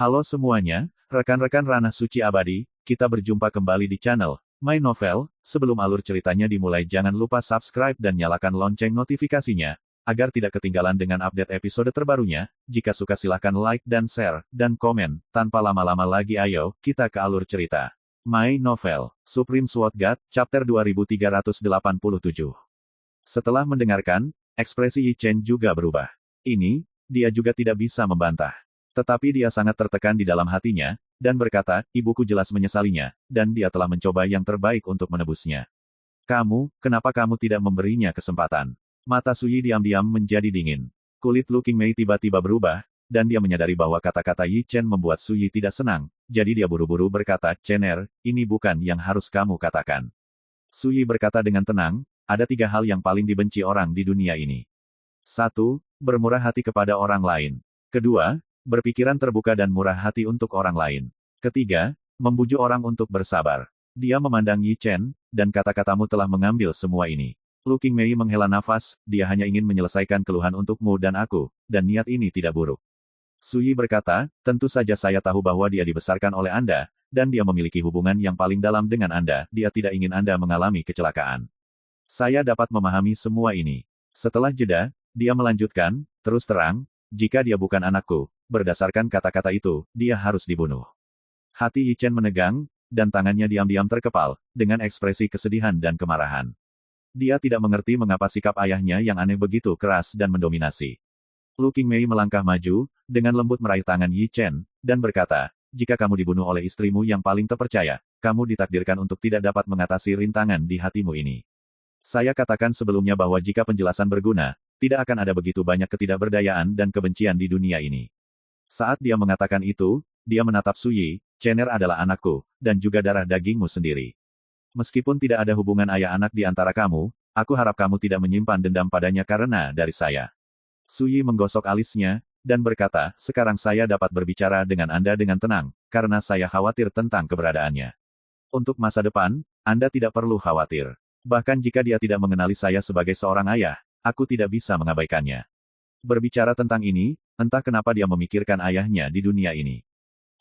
Halo semuanya, rekan-rekan Ranah Suci Abadi, kita berjumpa kembali di channel My Novel. Sebelum alur ceritanya dimulai jangan lupa subscribe dan nyalakan lonceng notifikasinya, agar tidak ketinggalan dengan update episode terbarunya. Jika suka silahkan like dan share, dan komen. Tanpa lama-lama lagi ayo, kita ke alur cerita. My Novel, Supreme Sword God, Chapter 2387. Setelah mendengarkan, ekspresi Yi Chen juga berubah. Ini, dia juga tidak bisa membantah. Tetapi dia sangat tertekan di dalam hatinya, dan berkata, ibuku jelas menyesalinya, dan dia telah mencoba yang terbaik untuk menebusnya. Kenapa kamu tidak memberinya kesempatan? Mata Suyi diam-diam menjadi dingin. Kulit Lu Qingmei tiba-tiba berubah, dan dia menyadari bahwa kata-kata Yi Chen membuat Suyi tidak senang, jadi dia buru-buru berkata, Chener, ini bukan yang harus kamu katakan. Suyi berkata dengan tenang, ada 3 hal yang paling dibenci orang di dunia ini. 1. Bermurah hati kepada orang lain. Kedua, berpikiran terbuka dan murah hati untuk orang lain. Ketiga, membujuk orang untuk bersabar. Dia memandang Yi Chen, dan kata-katamu telah mengambil semua ini. Lu Qingmei menghela nafas, dia hanya ingin menyelesaikan keluhan untukmu dan aku, dan niat ini tidak buruk. Suyi berkata, tentu saja saya tahu bahwa dia dibesarkan oleh Anda, dan dia memiliki hubungan yang paling dalam dengan Anda, dia tidak ingin Anda mengalami kecelakaan. Saya dapat memahami semua ini. Setelah jeda, dia melanjutkan, terus terang, jika dia bukan anakku, berdasarkan kata-kata itu, dia harus dibunuh. Hati Yi Chen menegang, dan tangannya diam-diam terkepal, dengan ekspresi kesedihan dan kemarahan. Dia tidak mengerti mengapa sikap ayahnya yang aneh begitu keras dan mendominasi. Lu Qingmei melangkah maju, dengan lembut meraih tangan Yi Chen, dan berkata, jika kamu dibunuh oleh istrimu yang paling terpercaya, kamu ditakdirkan untuk tidak dapat mengatasi rintangan di hatimu ini. Saya katakan sebelumnya bahwa jika penjelasan berguna, tidak akan ada begitu banyak ketidakberdayaan dan kebencian di dunia ini. Saat dia mengatakan itu, dia menatap Suyi, Chener adalah anakku, dan juga darah dagingmu sendiri. Meskipun tidak ada hubungan ayah anak di antara kamu, aku harap kamu tidak menyimpan dendam padanya karena dari saya. Suyi menggosok alisnya, dan berkata, sekarang saya dapat berbicara dengan Anda dengan tenang, karena saya khawatir tentang keberadaannya. Untuk masa depan, Anda tidak perlu khawatir. Bahkan jika dia tidak mengenali saya sebagai seorang ayah, aku tidak bisa mengabaikannya. Berbicara tentang ini, entah kenapa dia memikirkan ayahnya di dunia ini.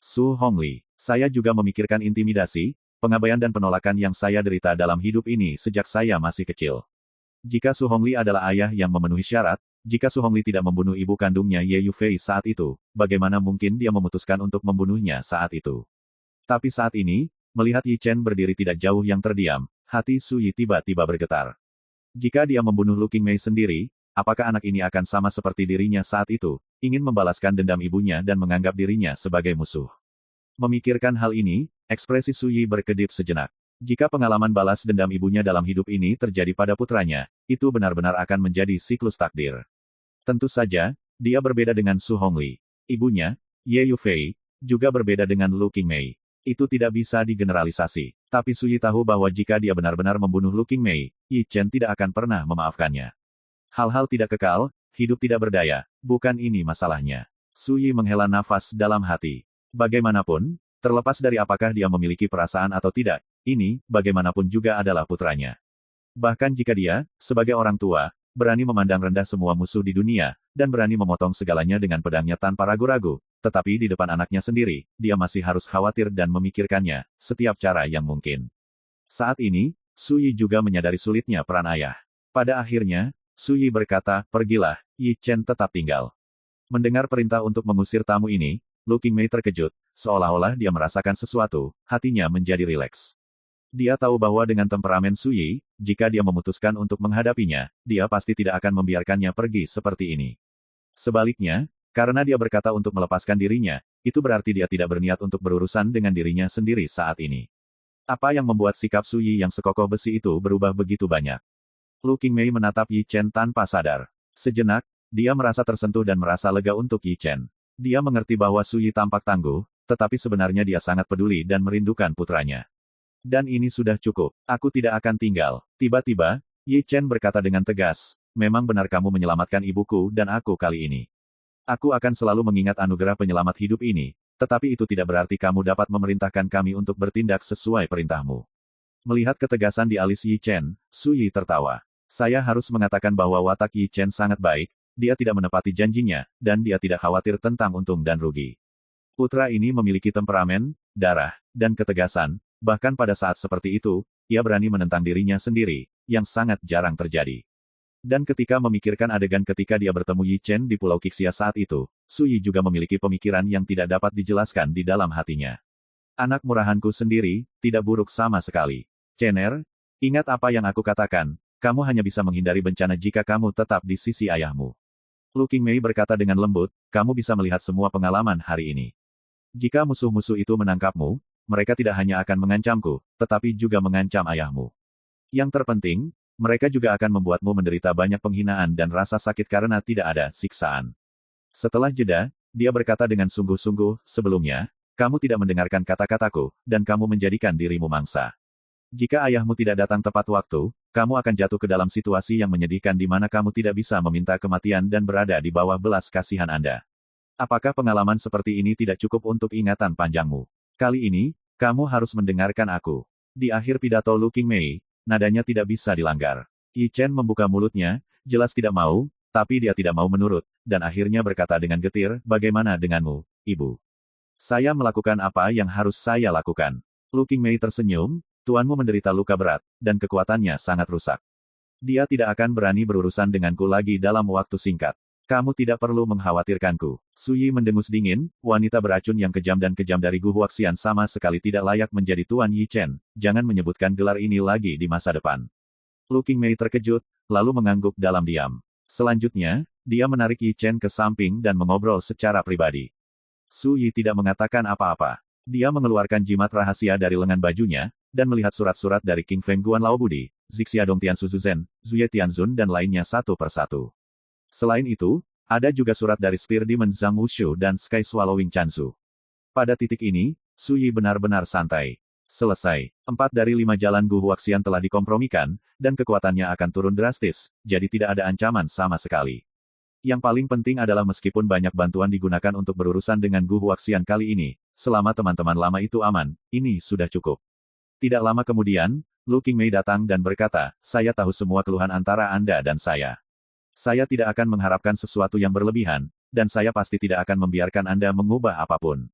Su Hongli, saya juga memikirkan intimidasi, pengabaian dan penolakan yang saya derita dalam hidup ini sejak saya masih kecil. Jika Su Hongli adalah ayah yang memenuhi syarat, jika Su Hongli tidak membunuh ibu kandungnya Ye Yufei saat itu, bagaimana mungkin dia memutuskan untuk membunuhnya saat itu? Tapi saat ini, melihat Yi Chen berdiri tidak jauh yang terdiam, hati Suyi tiba-tiba bergetar. Jika dia membunuh Lu Qingmei sendiri, apakah anak ini akan sama seperti dirinya saat itu, ingin membalaskan dendam ibunya dan menganggap dirinya sebagai musuh? Memikirkan hal ini, ekspresi Suyi berkedip sejenak. Jika pengalaman balas dendam ibunya dalam hidup ini terjadi pada putranya, itu benar-benar akan menjadi siklus takdir. Tentu saja, dia berbeda dengan Su Hongli. Ibunya, Ye Yufei, juga berbeda dengan Lu Qingmei. Itu tidak bisa digeneralisasi. Tapi Suyi tahu bahwa jika dia benar-benar membunuh Lu Qingmei, Yi Chen tidak akan pernah memaafkannya. Hal-hal tidak kekal, hidup tidak berdaya, bukan ini masalahnya. Suyi menghela nafas dalam hati. Bagaimanapun, terlepas dari apakah dia memiliki perasaan atau tidak, ini, bagaimanapun juga adalah putranya. Bahkan jika dia, sebagai orang tua, berani memandang rendah semua musuh di dunia, dan berani memotong segalanya dengan pedangnya tanpa ragu-ragu, tetapi di depan anaknya sendiri, dia masih harus khawatir dan memikirkannya, setiap cara yang mungkin. Saat ini, Suyi juga menyadari sulitnya peran ayah. Pada akhirnya, Suyi berkata, pergilah, Yi Chen tetap tinggal. Mendengar perintah untuk mengusir tamu ini, Lu Qingmei terkejut, seolah-olah dia merasakan sesuatu, hatinya menjadi rileks. Dia tahu bahwa dengan temperamen Suyi, jika dia memutuskan untuk menghadapinya, dia pasti tidak akan membiarkannya pergi seperti ini. Sebaliknya, karena dia berkata untuk melepaskan dirinya, itu berarti dia tidak berniat untuk berurusan dengan dirinya sendiri saat ini. Apa yang membuat sikap Suyi yang sekokoh besi itu berubah begitu banyak? Lu Qingmei menatap Yi Chen tanpa sadar. Sejenak, dia merasa tersentuh dan merasa lega untuk Yi Chen. Dia mengerti bahwa Suyi tampak tangguh, tetapi sebenarnya dia sangat peduli dan merindukan putranya. Dan ini sudah cukup. Aku tidak akan tinggal. Tiba-tiba, Yi Chen berkata dengan tegas, memang benar kamu menyelamatkan ibuku dan aku kali ini. Aku akan selalu mengingat anugerah penyelamat hidup ini, tetapi itu tidak berarti kamu dapat memerintahkan kami untuk bertindak sesuai perintahmu. Melihat ketegasan di alis Yi Chen, Suyi tertawa. Saya harus mengatakan bahwa watak Yi Chen sangat baik, dia tidak menepati janjinya, dan dia tidak khawatir tentang untung dan rugi. Putra ini memiliki temperamen, darah, dan ketegasan, bahkan pada saat seperti itu, ia berani menentang dirinya sendiri, yang sangat jarang terjadi. Dan ketika memikirkan adegan ketika dia bertemu Yi Chen di Pulau Qixia saat itu, Su Yi juga memiliki pemikiran yang tidak dapat dijelaskan di dalam hatinya. Anak murahanku sendiri, tidak buruk sama sekali. Chener, ingat apa yang aku katakan, kamu hanya bisa menghindari bencana jika kamu tetap di sisi ayahmu. Lu Qingmei berkata dengan lembut, kamu bisa melihat semua pengalaman hari ini. Jika musuh-musuh itu menangkapmu, mereka tidak hanya akan mengancamku, tetapi juga mengancam ayahmu. Yang terpenting, mereka juga akan membuatmu menderita banyak penghinaan dan rasa sakit karena tidak ada siksaan. Setelah jeda, dia berkata dengan sungguh-sungguh, sebelumnya, kamu tidak mendengarkan kata-kataku, dan kamu menjadikan dirimu mangsa. Jika ayahmu tidak datang tepat waktu, kamu akan jatuh ke dalam situasi yang menyedihkan di mana kamu tidak bisa meminta kematian dan berada di bawah belas kasihan Anda. Apakah pengalaman seperti ini tidak cukup untuk ingatan panjangmu? Kali ini, kamu harus mendengarkan aku. Di akhir pidato Lu Qingmei, nadanya tidak bisa dilanggar. Yi Chen membuka mulutnya, jelas tidak mau, tapi dia tidak mau menurut, dan akhirnya berkata dengan getir, bagaimana denganmu, Ibu? Saya melakukan apa yang harus saya lakukan. Lu Qingmei tersenyum, tuanmu menderita luka berat, dan kekuatannya sangat rusak. Dia tidak akan berani berurusan denganku lagi dalam waktu singkat. Kamu tidak perlu mengkhawatirkanku. Su Yi mendengus dingin, wanita beracun yang kejam dan kejam dari Gu Huaxian sama sekali tidak layak menjadi Tuan Yi Chen, jangan menyebutkan gelar ini lagi di masa depan. Lu Qingmei terkejut, lalu mengangguk dalam diam. Selanjutnya, dia menarik Yi Chen ke samping dan mengobrol secara pribadi. Su Yi tidak mengatakan apa-apa. Dia mengeluarkan jimat rahasia dari lengan bajunya, dan melihat surat-surat dari King Feng Guan Lao Budi, Zixia Dong Tian Suzhen, Zuye Tianzun dan lainnya satu persatu. Selain itu, ada juga surat dari Spear Demon Zhang Wushu dan Sky Swallowing Chanzu. Pada titik ini, Su Yi benar-benar santai. Selesai. 4 dari 5 jalan Gu Huaxian telah dikompromikan, dan kekuatannya akan turun drastis, jadi tidak ada ancaman sama sekali. Yang paling penting adalah meskipun banyak bantuan digunakan untuk berurusan dengan Gu Huaxian kali ini, selama teman-teman lama itu aman, ini sudah cukup. Tidak lama kemudian, Lu Qingmei datang dan berkata, saya tahu semua keluhan antara Anda dan saya. Saya tidak akan mengharapkan sesuatu yang berlebihan, dan saya pasti tidak akan membiarkan Anda mengubah apapun.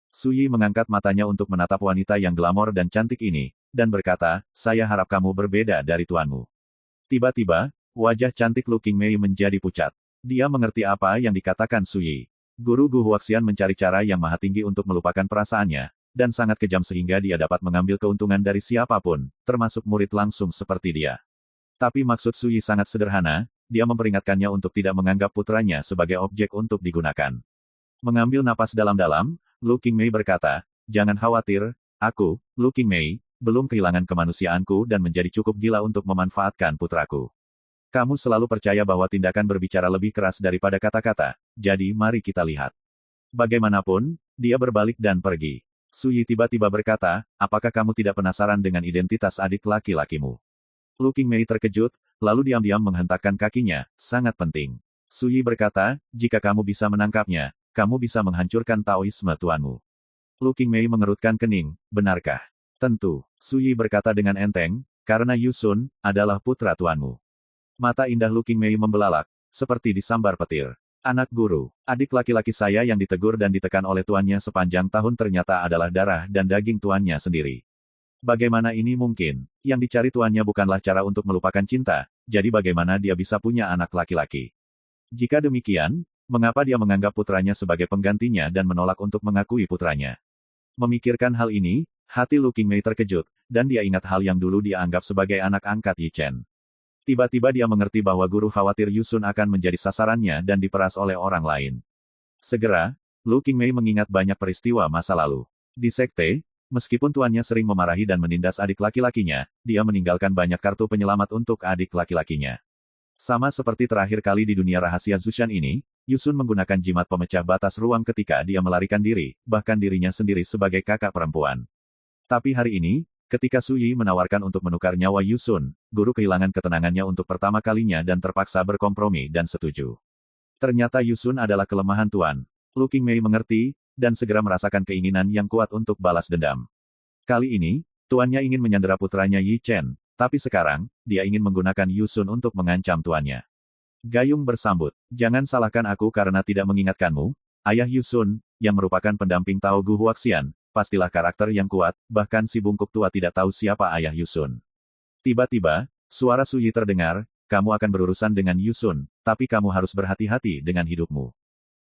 Su Yi mengangkat matanya untuk menatap wanita yang glamor dan cantik ini, dan berkata, saya harap kamu berbeda dari tuanmu. Tiba-tiba, wajah cantik Lu Qingmei menjadi pucat. Dia mengerti apa yang dikatakan Su Yi. Guru Gu Huaxian mencari cara yang maha tinggi untuk melupakan perasaannya, dan sangat kejam sehingga dia dapat mengambil keuntungan dari siapapun, termasuk murid langsung seperti dia. Tapi maksud Su Yi sangat sederhana, dia memperingatkannya untuk tidak menganggap putranya sebagai objek untuk digunakan. Mengambil napas dalam-dalam, Lu Qingmei berkata, jangan khawatir, aku, Lu Qingmei, belum kehilangan kemanusiaanku dan menjadi cukup gila untuk memanfaatkan putraku. Kamu selalu percaya bahwa tindakan berbicara lebih keras daripada kata-kata, jadi mari kita lihat. Bagaimanapun, dia berbalik dan pergi. Su Yi tiba-tiba berkata, apakah kamu tidak penasaran dengan identitas adik laki-lakimu? Lu Qingmei terkejut, lalu diam-diam menghentakkan kakinya, sangat penting. Su Yi berkata, jika kamu bisa menangkapnya, kamu bisa menghancurkan Taoisme tuanmu. Lu Qingmei mengerutkan kening, benarkah? Tentu, Su Yi berkata dengan enteng, karena Yu Sun adalah putra tuanmu. Mata indah Lu Qingmei membelalak, seperti disambar petir. Anak guru, adik laki-laki saya yang ditegur dan ditekan oleh tuannya sepanjang tahun ternyata adalah darah dan daging tuannya sendiri. Bagaimana ini mungkin? Yang dicari tuannya bukanlah cara untuk melupakan cinta, jadi bagaimana dia bisa punya anak laki-laki? Jika demikian, mengapa dia menganggap putranya sebagai penggantinya dan menolak untuk mengakui putranya? Memikirkan hal ini, hati Lu Qingmei terkejut, dan dia ingat hal yang dulu dia anggap sebagai anak angkat Yi Chen. Tiba-tiba dia mengerti bahwa guru khawatir Yu Sun akan menjadi sasarannya dan diperas oleh orang lain. Segera, Lu Qingmei mengingat banyak peristiwa masa lalu. Di sekte, meskipun tuannya sering memarahi dan menindas adik laki-lakinya, dia meninggalkan banyak kartu penyelamat untuk adik laki-lakinya. Sama seperti terakhir kali di dunia rahasia Zushan ini, Yu Sun menggunakan jimat pemecah batas ruang ketika dia melarikan diri, bahkan dirinya sendiri sebagai kakak perempuan. Tapi hari ini, ketika Su Yi menawarkan untuk menukar nyawa Yu Sun, guru kehilangan ketenangannya untuk pertama kalinya dan terpaksa berkompromi dan setuju. Ternyata Yu Sun adalah kelemahan tuan. Lu Qingmei mengerti, dan segera merasakan keinginan yang kuat untuk balas dendam. Kali ini, tuannya ingin menyandera putranya Yi Chen, tapi sekarang, dia ingin menggunakan Yu Sun untuk mengancam tuannya. Gayung bersambut, jangan salahkan aku karena tidak mengingatkanmu, ayah Yusun, yang merupakan pendamping Tao Gu Huaxian, pastilah karakter yang kuat, bahkan si bungkuk tua tidak tahu siapa ayah Yusun. Tiba-tiba, suara Suyi terdengar, kamu akan berurusan dengan Yusun, tapi kamu harus berhati-hati dengan hidupmu.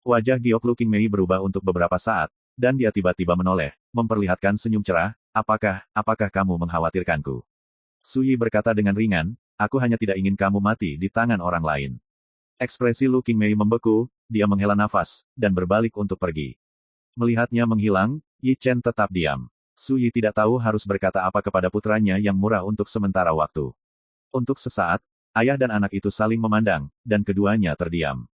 Wajah Giok Lu King Mei berubah untuk beberapa saat, dan dia tiba-tiba menoleh, memperlihatkan senyum cerah, apakah kamu mengkhawatirkanku? Suyi berkata dengan ringan, aku hanya tidak ingin kamu mati di tangan orang lain. Ekspresi Lu King Mei membeku, dia menghela nafas, dan berbalik untuk pergi. Melihatnya menghilang, Yi Chen tetap diam. Suyi tidak tahu harus berkata apa kepada putranya yang murah untuk sementara waktu. Untuk sesaat, ayah dan anak itu saling memandang, dan keduanya terdiam.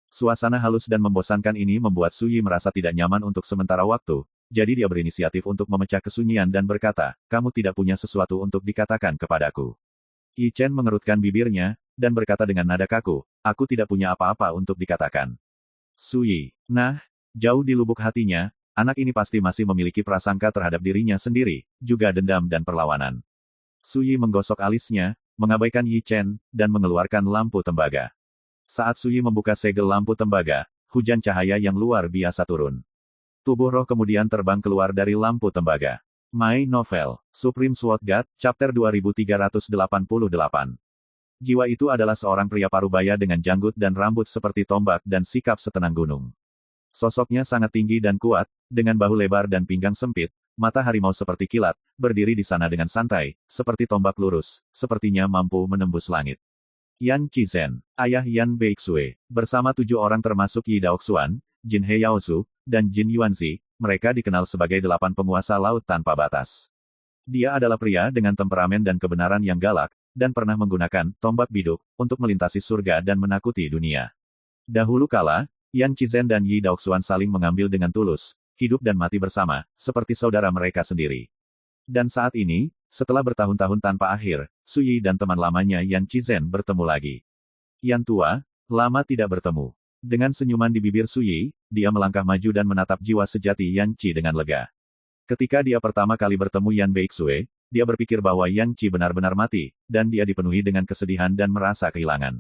Suasana halus dan membosankan ini membuat Suyi merasa tidak nyaman untuk sementara waktu, jadi dia berinisiatif untuk memecah kesunyian dan berkata, kamu tidak punya sesuatu untuk dikatakan kepadaku. Yi Chen mengerutkan bibirnya, dan berkata dengan nada kaku, aku tidak punya apa-apa untuk dikatakan. Suyi, nah, jauh di lubuk hatinya, anak ini pasti masih memiliki prasangka terhadap dirinya sendiri, juga dendam dan perlawanan. Suyi menggosok alisnya, mengabaikan Yi Chen, dan mengeluarkan lampu tembaga. Saat Suyi membuka segel lampu tembaga, hujan cahaya yang luar biasa turun. Tubuh roh kemudian terbang keluar dari lampu tembaga. My Novel, Supreme Sword God, Chapter 2388. Jiwa itu adalah seorang pria parubaya dengan janggut dan rambut seperti tombak dan sikap setenang gunung. Sosoknya sangat tinggi dan kuat, dengan bahu lebar dan pinggang sempit, mata harimau seperti kilat, berdiri di sana dengan santai, seperti tombak lurus, sepertinya mampu menembus langit. Yan Qizhen, ayah Yan Beixue, bersama 7 orang termasuk Yi Daoxuan, Jin Heyaozu, dan Jin Yuanzi, mereka dikenal sebagai 8 penguasa laut tanpa batas. Dia adalah pria dengan temperamen dan kebenaran yang galak, dan pernah menggunakan tombak biduk untuk melintasi surga dan menakuti dunia. Dahulu kala, Yan Qizhen dan Yi Daoxuan saling mengambil dengan tulus, hidup dan mati bersama, seperti saudara mereka sendiri. Dan saat ini, setelah bertahun-tahun tanpa akhir, Suyi dan teman lamanya Yan Qizhen bertemu lagi. Yan tua, lama tidak bertemu. Dengan senyuman di bibir Suyi, dia melangkah maju dan menatap jiwa sejati Yan Qi dengan lega. Ketika dia pertama kali bertemu Yan Beixue, dia berpikir bahwa Yan Qi benar-benar mati, dan dia dipenuhi dengan kesedihan dan merasa kehilangan.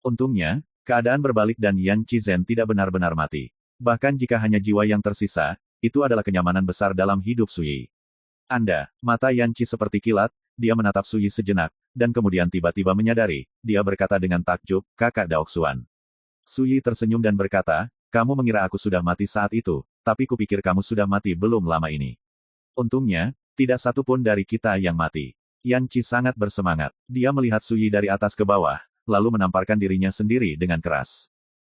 Untungnya, keadaan berbalik dan Yan Qizhen tidak benar-benar mati. Bahkan jika hanya jiwa yang tersisa, itu adalah kenyamanan besar dalam hidup Suyi. Mata Yan Qi seperti kilat, dia menatap Suyi sejenak, dan kemudian tiba-tiba menyadari, dia berkata dengan takjub, kakak Daoxuan. Suyi tersenyum dan berkata, kamu mengira aku sudah mati saat itu, tapi kupikir kamu sudah mati belum lama ini. Untungnya, tidak satu pun dari kita yang mati. Yan Qi sangat bersemangat. Dia melihat Suyi dari atas ke bawah, lalu menamparkan dirinya sendiri dengan keras.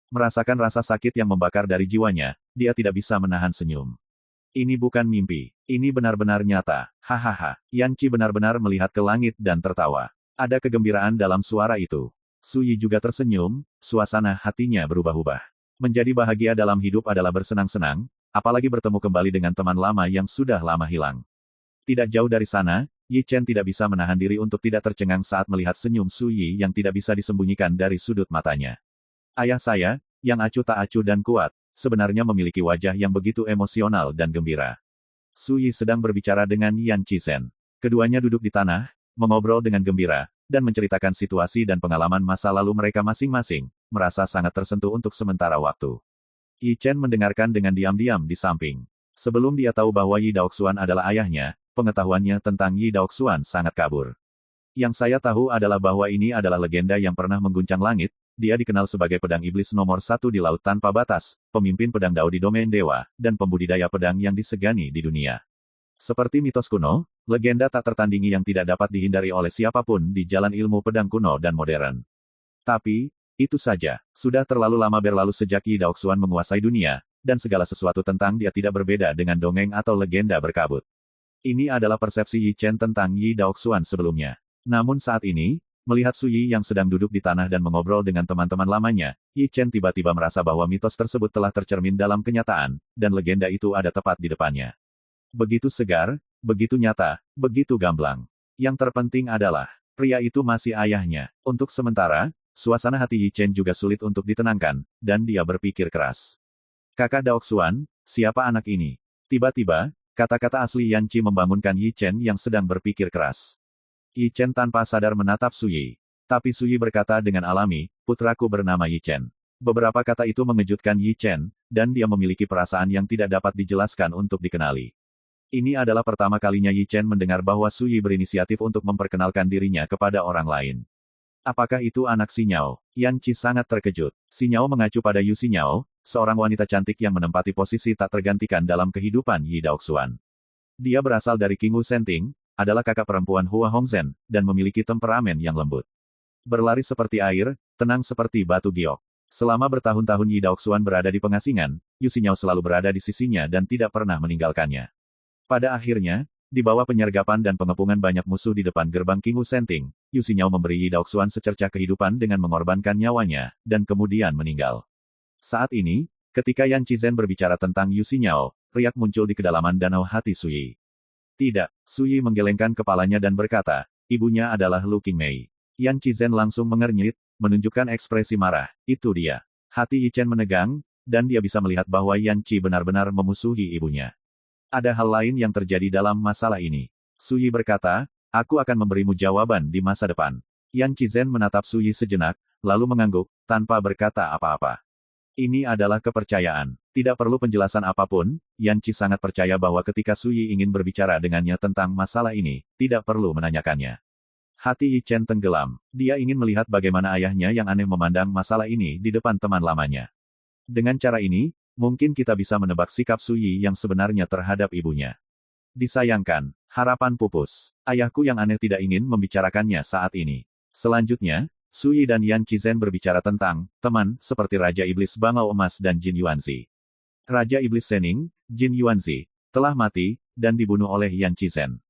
Merasakan rasa sakit yang membakar dari jiwanya, dia tidak bisa menahan senyum. Ini bukan mimpi. Ini benar-benar nyata. Hahaha. Yan Qi benar-benar melihat ke langit dan tertawa. Ada kegembiraan dalam suara itu. Suyi juga tersenyum, suasana hatinya berubah-ubah. Menjadi bahagia dalam hidup adalah bersenang-senang, apalagi bertemu kembali dengan teman lama yang sudah lama hilang. Tidak jauh dari sana, Yi Chen tidak bisa menahan diri untuk tidak tercengang saat melihat senyum Suyi yang tidak bisa disembunyikan dari sudut matanya. Ayah saya, yang acuh tak acuh dan kuat, sebenarnya memiliki wajah yang begitu emosional dan gembira. Suyi sedang berbicara dengan Yan Qizhen. Keduanya duduk di tanah, mengobrol dengan gembira, dan menceritakan situasi dan pengalaman masa lalu mereka masing-masing, merasa sangat tersentuh untuk sementara waktu. Yi Chen mendengarkan dengan diam-diam di samping. Sebelum dia tahu bahwa Yi Daoxuan adalah ayahnya, pengetahuannya tentang Yi Daoxuan sangat kabur. Yang saya tahu adalah bahwa ini adalah legenda yang pernah mengguncang langit, dia dikenal sebagai pedang iblis nomor 1 di Laut Tanpa Batas, pemimpin pedang Dao di domain dewa, dan pembudidaya pedang yang disegani di dunia. Seperti mitos kuno, legenda tak tertandingi yang tidak dapat dihindari oleh siapapun di jalan ilmu pedang kuno dan modern. Tapi, itu saja, sudah terlalu lama berlalu sejak Yi Daoxuan menguasai dunia, dan segala sesuatu tentang dia tidak berbeda dengan dongeng atau legenda berkabut. Ini adalah persepsi Yi Chen tentang Yi Daoxuan sebelumnya. Namun saat ini, melihat Suyi yang sedang duduk di tanah dan mengobrol dengan teman-teman lamanya, Yi Chen tiba-tiba merasa bahwa mitos tersebut telah tercermin dalam kenyataan, dan legenda itu ada tepat di depannya. Begitu segar, begitu nyata, begitu gamblang. Yang terpenting adalah, pria itu masih ayahnya. Untuk sementara, suasana hati Yi Chen juga sulit untuk ditenangkan, dan dia berpikir keras. Kakak Daoxuan, siapa anak ini? Tiba-tiba, kata-kata asli Yan Qi membangunkan Yi Chen yang sedang berpikir keras. Yi Chen tanpa sadar menatap Suyi. Tapi Suyi berkata dengan alami, putraku bernama Yi Chen. Beberapa kata itu mengejutkan Yi Chen, dan dia memiliki perasaan yang tidak dapat dijelaskan untuk dikenali. Ini adalah pertama kalinya Yi Chen mendengar bahwa Su Yi berinisiatif untuk memperkenalkan dirinya kepada orang lain. Apakah itu anak Si Nyao? Yan Qi sangat terkejut. Si Nyao mengacu pada Yu Si Nyao, seorang wanita cantik yang menempati posisi tak tergantikan dalam kehidupan Yi Daoxuan. Dia berasal dari King Wu Senting, adalah kakak perempuan Hua Hongzhen, dan memiliki temperamen yang lembut. Berlari seperti air, tenang seperti batu giok. Selama bertahun-tahun Yi Daoxuan berada di pengasingan, Yu Xinyao selalu berada di sisinya dan tidak pernah meninggalkannya. Pada akhirnya, di bawah penyergapan dan pengepungan banyak musuh di depan gerbang King Wu Senting, Yu Xinyao memberi Yi Daoxuan secercah kehidupan dengan mengorbankan nyawanya, dan kemudian meninggal. Saat ini, ketika Yan Qizhen berbicara tentang Yu Xinyao, riak muncul di kedalaman danau hati Su Yi. Tidak, Su Yi menggelengkan kepalanya dan berkata, ibunya adalah Lu Qingmei. Yan Qizhen langsung mengernyit, menunjukkan ekspresi marah. Itu dia. Hati Yi Chen menegang, dan dia bisa melihat bahwa Yan Qi benar-benar memusuhi ibunya. Ada hal lain yang terjadi dalam masalah ini. Su Yi berkata, aku akan memberimu jawaban di masa depan. Yan Qizhen menatap Su Yi sejenak, lalu mengangguk, tanpa berkata apa-apa. Ini adalah kepercayaan. Tidak perlu penjelasan apapun, Yan Qi sangat percaya bahwa ketika Su Yi ingin berbicara dengannya tentang masalah ini, tidak perlu menanyakannya. Hati Yi Chen tenggelam. Dia ingin melihat bagaimana ayahnya yang aneh memandang masalah ini di depan teman lamanya. Dengan cara ini, mungkin kita bisa menebak sikap Su Yi yang sebenarnya terhadap ibunya. Disayangkan, harapan pupus. Ayahku yang aneh tidak ingin membicarakannya saat ini. Selanjutnya, Su Yi dan Yan Qizhen berbicara tentang teman seperti Raja Iblis Bangau Emas dan Jin Yuanzi. Raja Iblis Shening, Jin Yuanzi, telah mati, dan dibunuh oleh Yan Qizhen.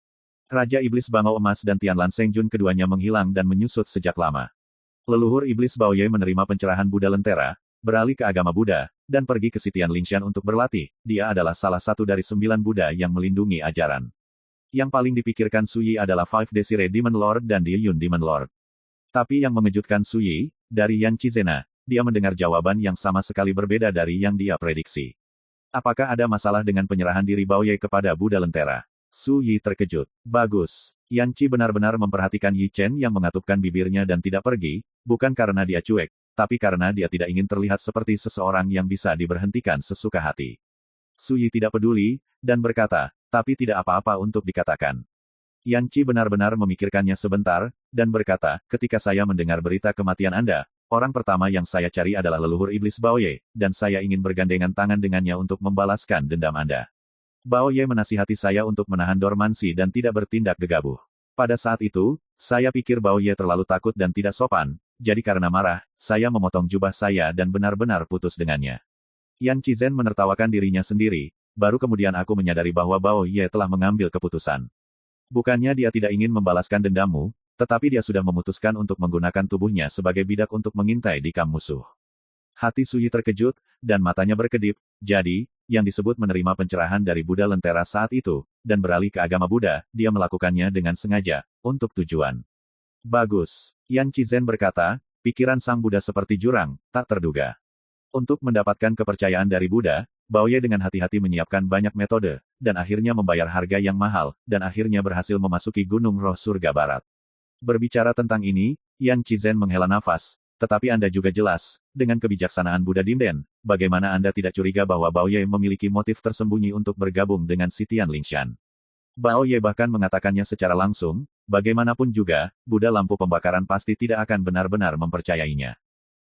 Raja Iblis Bangau Emas dan Tianlan Sengjun keduanya menghilang dan menyusut sejak lama. Leluhur Iblis Baoye menerima pencerahan Buddha Lentera, beralih ke agama Buddha, dan pergi ke Sitian Lingshan untuk berlatih. Dia adalah salah satu dari 9 Buddha yang melindungi ajaran. Yang paling dipikirkan Su Yi adalah Five Desire Demon Lord dan Di Yun Demon Lord. Tapi yang mengejutkan Su Yi, dari Yan Qizhen, dia mendengar jawaban yang sama sekali berbeda dari yang dia prediksi. Apakah ada masalah dengan penyerahan diri Baoye kepada Buddha Lentera? Su Yi terkejut. Bagus. Yan Qi benar-benar memperhatikan Yi Chen yang mengatupkan bibirnya dan tidak pergi, bukan karena dia cuek, tapi karena dia tidak ingin terlihat seperti seseorang yang bisa diberhentikan sesuka hati. Su Yi tidak peduli, dan berkata, tapi tidak apa-apa untuk dikatakan. Yan Qi benar-benar memikirkannya sebentar, dan berkata, ketika saya mendengar berita kematian Anda, orang pertama yang saya cari adalah leluhur Iblis Baoye, dan saya ingin bergandengan tangan dengannya untuk membalaskan dendam Anda. Baoye menasihati saya untuk menahan dormansi dan tidak bertindak gegabah. Pada saat itu, saya pikir Baoye terlalu takut dan tidak sopan, jadi karena marah, saya memotong jubah saya dan benar-benar putus dengannya. Yan Qizhen menertawakan dirinya sendiri, baru kemudian aku menyadari bahwa Baoye telah mengambil keputusan. Bukannya dia tidak ingin membalaskan dendammu, tetapi dia sudah memutuskan untuk menggunakan tubuhnya sebagai bidak untuk mengintai di kamp musuh. Hati Su Yi terkejut, dan matanya berkedip, jadi, yang disebut menerima pencerahan dari Buddha Lentera saat itu, dan beralih ke agama Buddha, dia melakukannya dengan sengaja, untuk tujuan. Bagus. Yan Qizhen berkata, pikiran sang Buddha seperti jurang, tak terduga. Untuk mendapatkan kepercayaan dari Buddha, Baoye dengan hati-hati menyiapkan banyak metode, dan akhirnya membayar harga yang mahal, dan akhirnya berhasil memasuki Gunung Roh Surga Barat. Berbicara tentang ini, Yan Qizhen menghela nafas, tetapi Anda juga jelas, dengan kebijaksanaan Buddha Dimden, bagaimana Anda tidak curiga bahwa Baoye memiliki motif tersembunyi untuk bergabung dengan Sitian Lingshan. Baoye bahkan mengatakannya secara langsung, bagaimanapun juga, Buddha lampu pembakaran pasti tidak akan benar-benar mempercayainya.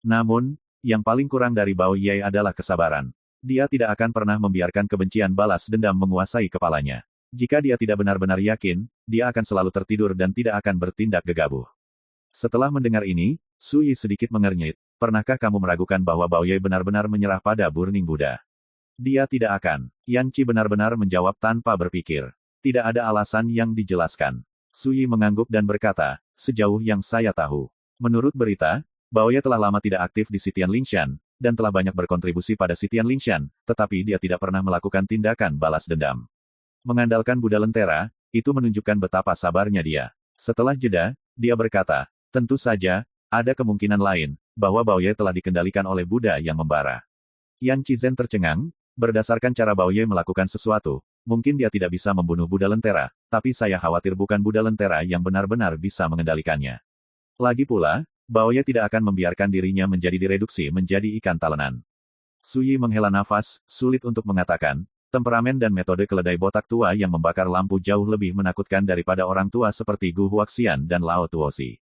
Namun, yang paling kurang dari Baoye adalah kesabaran. Dia tidak akan pernah membiarkan kebencian balas dendam menguasai kepalanya. Jika dia tidak benar-benar yakin, dia akan selalu tertidur dan tidak akan bertindak gegabah. Setelah mendengar ini, Su Yi sedikit mengernyit. Pernahkah kamu meragukan bahwa Baoye benar-benar menyerah pada Burning Buddha? Dia tidak akan. Yan Qi benar-benar menjawab tanpa berpikir. Tidak ada alasan yang dijelaskan. Su Yi mengangguk dan berkata, sejauh yang saya tahu. Menurut berita, Baoye telah lama tidak aktif di Sitian Lingshan, dan telah banyak berkontribusi pada Sitian Lingshan, tetapi dia tidak pernah melakukan tindakan balas dendam. Mengandalkan Buddha Lentera, itu menunjukkan betapa sabarnya dia. Setelah jeda, dia berkata, tentu saja, ada kemungkinan lain, bahwa Baoye telah dikendalikan oleh Buddha yang membara. Yan Qizhen tercengang, berdasarkan cara Baoye melakukan sesuatu, mungkin dia tidak bisa membunuh Buddha Lentera, tapi saya khawatir bukan Buddha Lentera yang benar-benar bisa mengendalikannya. Lagi pula, Baoye tidak akan membiarkan dirinya menjadi direduksi menjadi ikan talenan. Suyi menghela nafas, sulit untuk mengatakan, temperamen dan metode keledai botak tua yang membakar lampu jauh lebih menakutkan daripada orang tua seperti Gu Huaxian dan Lao Tuozi.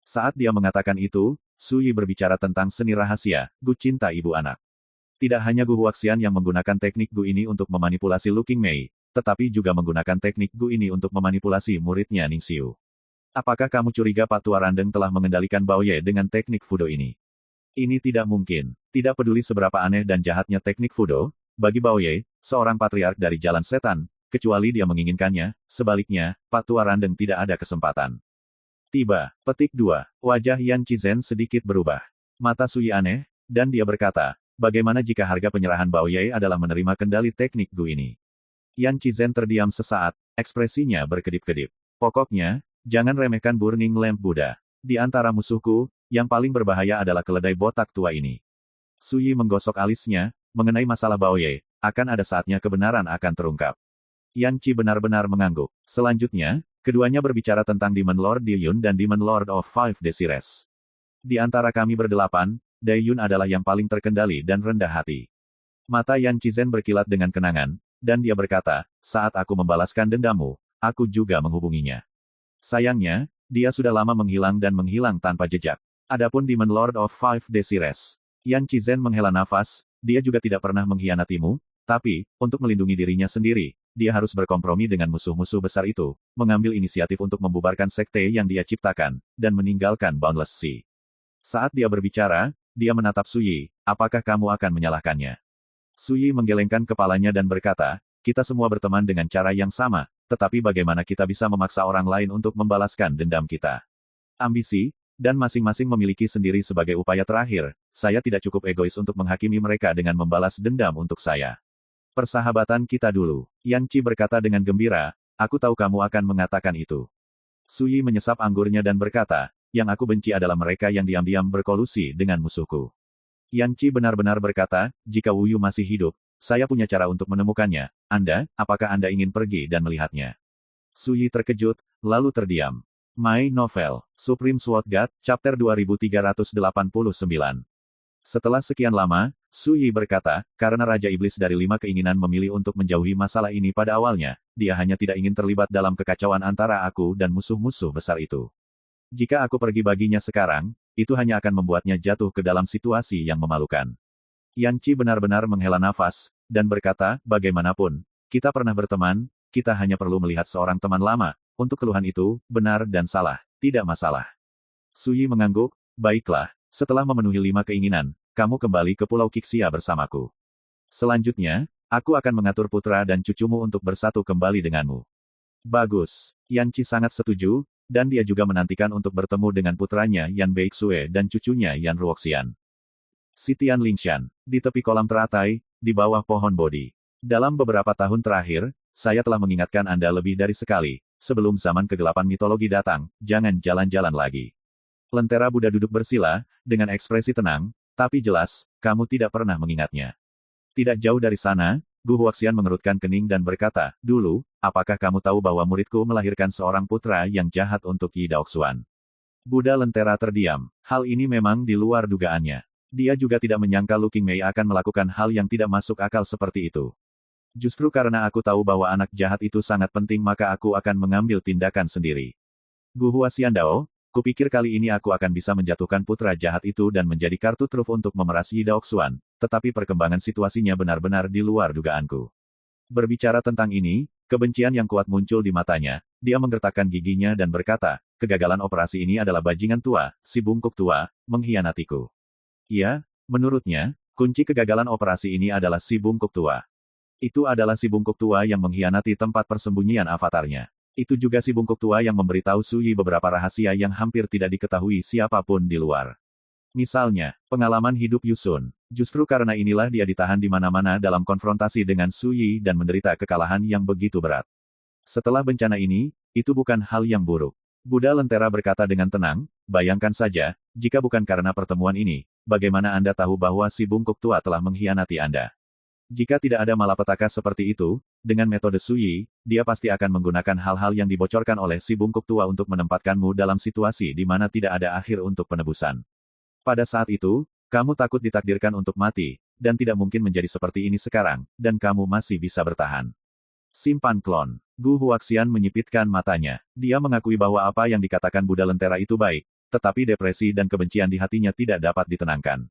Saat dia mengatakan itu, Suyi berbicara tentang seni rahasia, Gu cinta ibu anak. Tidak hanya Gu Huaxian yang menggunakan teknik Gu ini untuk memanipulasi Lu Qingmei, tetapi juga menggunakan teknik Gu ini untuk memanipulasi muridnya Ningxiu. Apakah kamu curiga Pak Tua Randeng telah mengendalikan Baoye dengan teknik Fudo ini? Ini tidak mungkin. Tidak peduli seberapa aneh dan jahatnya teknik Fudo, bagi Baoye, seorang patriark dari jalan setan, kecuali dia menginginkannya, sebaliknya, Pak Tua Randeng tidak ada kesempatan. Tiba, petik 2, wajah Yan Qizen sedikit berubah. Mata Suyi aneh, dan dia berkata, bagaimana jika harga penyerahan Baoye adalah menerima kendali teknik Gu ini? Yan Qizen terdiam sesaat, ekspresinya berkedip-kedip. Pokoknya, jangan remehkan Burning Lamp Buddha. Di antara musuhku, yang paling berbahaya adalah keledai botak tua ini. Suyi menggosok alisnya, mengenai masalah Baoye, akan ada saatnya kebenaran akan terungkap. Yan Qi benar-benar mengangguk. Selanjutnya, keduanya berbicara tentang Demon Lord Diyun dan Demon Lord of Five Desires. Di antara kami berdelapan, Diyun adalah yang paling terkendali dan rendah hati. Mata Yan Qizen berkilat dengan kenangan, dan dia berkata, saat aku membalaskan dendammu, aku juga menghubunginya. Sayangnya, dia sudah lama menghilang dan menghilang tanpa jejak. Adapun Demon Lord of Five Desires, Yan Qizen menghela nafas, dia juga tidak pernah mengkhianatimu, tapi, untuk melindungi dirinya sendiri, dia harus berkompromi dengan musuh-musuh besar itu, mengambil inisiatif untuk membubarkan sekte yang dia ciptakan, dan meninggalkan Boundless Sea. Saat dia berbicara, dia menatap Suyi, apakah kamu akan menyalahkannya? Suyi menggelengkan kepalanya dan berkata, kita semua berteman dengan cara yang sama, tetapi bagaimana kita bisa memaksa orang lain untuk membalaskan dendam kita? Ambisi, dan masing-masing memiliki sendiri sebagai upaya terakhir, saya tidak cukup egois untuk menghakimi mereka dengan membalas dendam untuk saya. Persahabatan kita dulu. Yan Qi berkata dengan gembira, aku tahu kamu akan mengatakan itu. Suyi menyesap anggurnya dan berkata, yang aku benci adalah mereka yang diam-diam berkolusi dengan musuhku. Yan Qi benar-benar berkata, jika Wu Yu masih hidup, saya punya cara untuk menemukannya. Apakah Anda ingin pergi dan melihatnya? Suyi terkejut, lalu terdiam. My Novel, Supreme Sword God, Chapter 2389. Setelah sekian lama, Suyi berkata, karena Raja Iblis dari 5 keinginan memilih untuk menjauhi masalah ini pada awalnya, dia hanya tidak ingin terlibat dalam kekacauan antara aku dan musuh-musuh besar itu. Jika aku pergi baginya sekarang, itu hanya akan membuatnya jatuh ke dalam situasi yang memalukan. Yan Qi benar-benar menghela nafas, dan berkata, bagaimanapun, kita pernah berteman, kita hanya perlu melihat seorang teman lama, untuk keluhan itu, benar dan salah, tidak masalah. Suyi mengangguk, baiklah, setelah memenuhi 5 keinginan, kamu kembali ke Pulau Qixia bersamaku. Selanjutnya, aku akan mengatur putra dan cucumu untuk bersatu kembali denganmu. Bagus. Yan Qi sangat setuju, dan dia juga menantikan untuk bertemu dengan putranya Yan Beixue dan cucunya Yan Ruoxian. Sitian Lingshan, di tepi kolam teratai, di bawah pohon Bodhi. Dalam beberapa tahun terakhir, saya telah mengingatkan Anda lebih dari sekali, sebelum zaman kegelapan mitologi datang, jangan jalan-jalan lagi. Lentera Buddha duduk bersila, dengan ekspresi tenang, tapi jelas, kamu tidak pernah mengingatnya. Tidak jauh dari sana, Gu Huaxian mengerutkan kening dan berkata, dulu, apakah kamu tahu bahwa muridku melahirkan seorang putra yang jahat untuk Yi Daoxuan? Buddha Lentera terdiam. Hal ini memang di luar dugaannya. Dia juga tidak menyangka Lu Qingmei akan melakukan hal yang tidak masuk akal seperti itu. Justru karena aku tahu bahwa anak jahat itu sangat penting maka aku akan mengambil tindakan sendiri. Gu Huaxian Dao, kupikir kali ini aku akan bisa menjatuhkan putra jahat itu dan menjadi kartu truf untuk memeras Yi Daoxuan, tetapi perkembangan situasinya benar-benar di luar dugaanku. Berbicara tentang ini, kebencian yang kuat muncul di matanya, dia menggertakkan giginya dan berkata, kegagalan operasi ini adalah bajingan tua, si bungkuk tua, mengkhianatiku. Iya, menurutnya, kunci kegagalan operasi ini adalah si bungkuk tua. Itu adalah si bungkuk tua yang mengkhianati tempat persembunyian avatarnya. Itu juga si bungkuk tua yang memberitahu Suyi beberapa rahasia yang hampir tidak diketahui siapapun di luar. Misalnya, pengalaman hidup Yusun. Justru karena inilah dia ditahan di mana-mana dalam konfrontasi dengan Suyi dan menderita kekalahan yang begitu berat. Setelah bencana ini, itu bukan hal yang buruk. Buddha Lentera berkata dengan tenang, bayangkan saja, jika bukan karena pertemuan ini, bagaimana Anda tahu bahwa si bungkuk tua telah mengkhianati Anda? Jika tidak ada malapetaka seperti itu, dengan metode Suyi, dia pasti akan menggunakan hal-hal yang dibocorkan oleh si bungkuk tua untuk menempatkanmu dalam situasi di mana tidak ada akhir untuk penebusan. Pada saat itu, kamu takut ditakdirkan untuk mati, dan tidak mungkin menjadi seperti ini sekarang, dan kamu masih bisa bertahan. Simpan klon. Gu Huaxian menyipitkan matanya. Dia mengakui bahwa apa yang dikatakan Buddha Lentera itu baik, tetapi depresi dan kebencian di hatinya tidak dapat ditenangkan.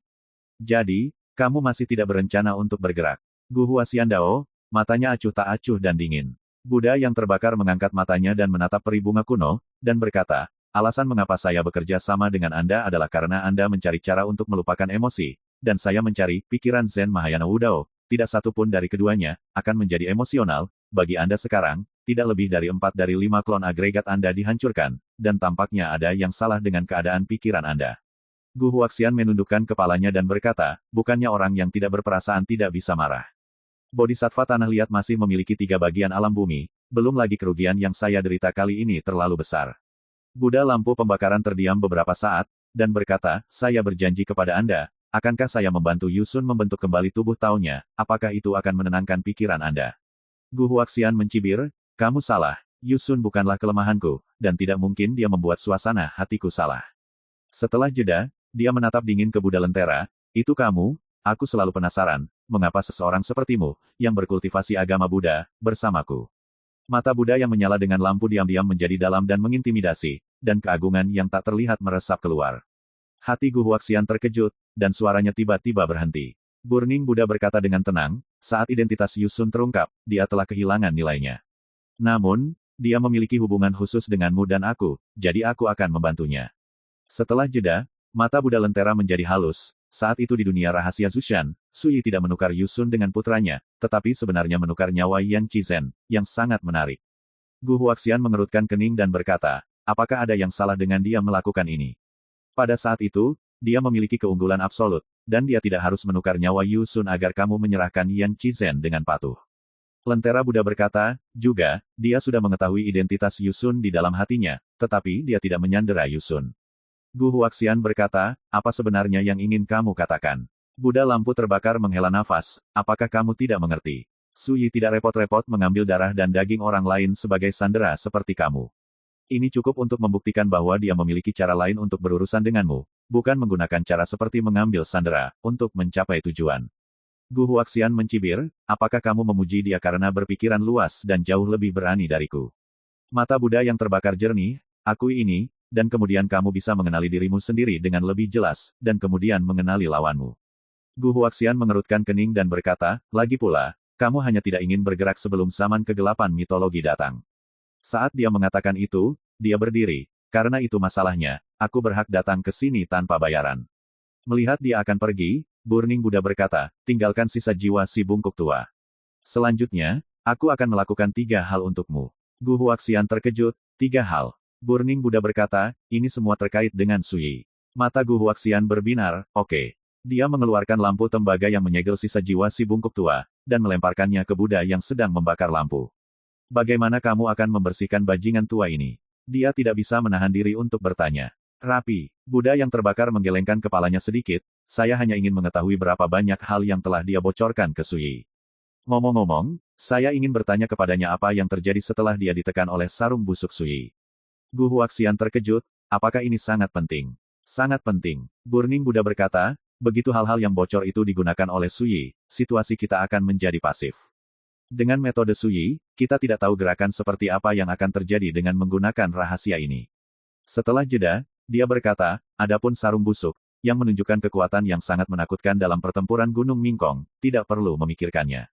Jadi, kamu masih tidak berencana untuk bergerak. Gu Huaxian Dao, matanya acuh tak acuh dan dingin. Buddha yang terbakar mengangkat matanya dan menatap peri bunga kuno, dan berkata, alasan mengapa saya bekerja sama dengan Anda adalah karena Anda mencari cara untuk melupakan emosi, dan saya mencari pikiran Zen Mahayana Wudao. Tidak satu pun dari keduanya akan menjadi emosional. Bagi Anda sekarang, tidak lebih dari 4 dari 5 klon agregat Anda dihancurkan, dan tampaknya ada yang salah dengan keadaan pikiran Anda. Gu Huaxian menundukkan kepalanya dan berkata, bukannya orang yang tidak berperasaan tidak bisa marah. Bodhisattva Tanah Liat masih memiliki 3 bagian alam bumi, belum lagi kerugian yang saya derita kali ini terlalu besar. Buddha lampu pembakaran terdiam beberapa saat, dan berkata, saya berjanji kepada Anda, akankah saya membantu Yusun membentuk kembali tubuh taunya, apakah itu akan menenangkan pikiran Anda? Gu Huaxian mencibir, kamu salah, Yusun bukanlah kelemahanku, dan tidak mungkin dia membuat suasana hatiku salah. Setelah jeda, dia menatap dingin ke Buddha Lentera, itu kamu? Aku selalu penasaran, mengapa seseorang sepertimu, yang berkultivasi agama Buddha, bersamaku. Mata Buddha yang menyala dengan lampu diam-diam menjadi dalam dan mengintimidasi, dan keagungan yang tak terlihat meresap keluar. Hati Gu Huaxian terkejut, dan suaranya tiba-tiba berhenti. Burning Buddha berkata dengan tenang, saat identitas Yusun terungkap, dia telah kehilangan nilainya. Namun, dia memiliki hubungan khusus denganmu dan aku, jadi aku akan membantunya. Setelah jeda, mata Buddha Lentera menjadi halus. Saat itu di dunia rahasia Zushan, Suyi tidak menukar Yusun dengan putranya, tetapi sebenarnya menukar nyawa Yan Qizhen, yang sangat menarik. Gu Huaxian mengerutkan kening dan berkata, apakah ada yang salah dengan dia melakukan ini? Pada saat itu, dia memiliki keunggulan absolut, dan dia tidak harus menukar nyawa Yusun agar kamu menyerahkan Yan Qizhen dengan patuh. Lentera Buddha berkata, juga, dia sudah mengetahui identitas Yusun di dalam hatinya, tetapi dia tidak menyandera Yusun. Gu Huaxian berkata, apa sebenarnya yang ingin kamu katakan? Buddha lampu terbakar menghela nafas, apakah kamu tidak mengerti? Suyi tidak repot-repot mengambil darah dan daging orang lain sebagai sandera seperti kamu. Ini cukup untuk membuktikan bahwa dia memiliki cara lain untuk berurusan denganmu, bukan menggunakan cara seperti mengambil sandera, untuk mencapai tujuan. Gu Huaxian mencibir, apakah kamu memuji dia karena berpikiran luas dan jauh lebih berani dariku? Mata Buddha yang terbakar jernih, akui ini, dan kemudian kamu bisa mengenali dirimu sendiri dengan lebih jelas, dan kemudian mengenali lawanmu. Gu Huaxian mengerutkan kening dan berkata, lagi pula, kamu hanya tidak ingin bergerak sebelum zaman kegelapan mitologi datang. Saat dia mengatakan itu, dia berdiri, karena itu masalahnya, aku berhak datang ke sini tanpa bayaran. Melihat dia akan pergi, Burning Buddha berkata, tinggalkan sisa jiwa si bungkuk tua. Selanjutnya, aku akan melakukan 3 hal untukmu. Gu Huaxian terkejut, 3 hal. Burning Buddha berkata, ini semua terkait dengan Suyi. Mata Gu Huaxian berbinar, oke. Dia mengeluarkan lampu tembaga yang menyegel sisa jiwa si bungkuk tua, dan melemparkannya ke Buddha yang sedang membakar lampu. Bagaimana kamu akan membersihkan bajingan tua ini? Dia tidak bisa menahan diri untuk bertanya. Rapi, Buddha yang terbakar menggelengkan kepalanya sedikit, saya hanya ingin mengetahui berapa banyak hal yang telah dia bocorkan ke Suyi. Ngomong-ngomong, saya ingin bertanya kepadanya apa yang terjadi setelah dia ditekan oleh sarung busuk Suyi. Gu Huaxian terkejut, apakah ini sangat penting? Sangat penting. Burning Buddha berkata, begitu hal-hal yang bocor itu digunakan oleh Suyi, situasi kita akan menjadi pasif. Dengan metode Suyi, kita tidak tahu gerakan seperti apa yang akan terjadi dengan menggunakan rahasia ini. Setelah jeda, dia berkata, adapun sarung busuk, yang menunjukkan kekuatan yang sangat menakutkan dalam pertempuran Gunung Mingkong, tidak perlu memikirkannya.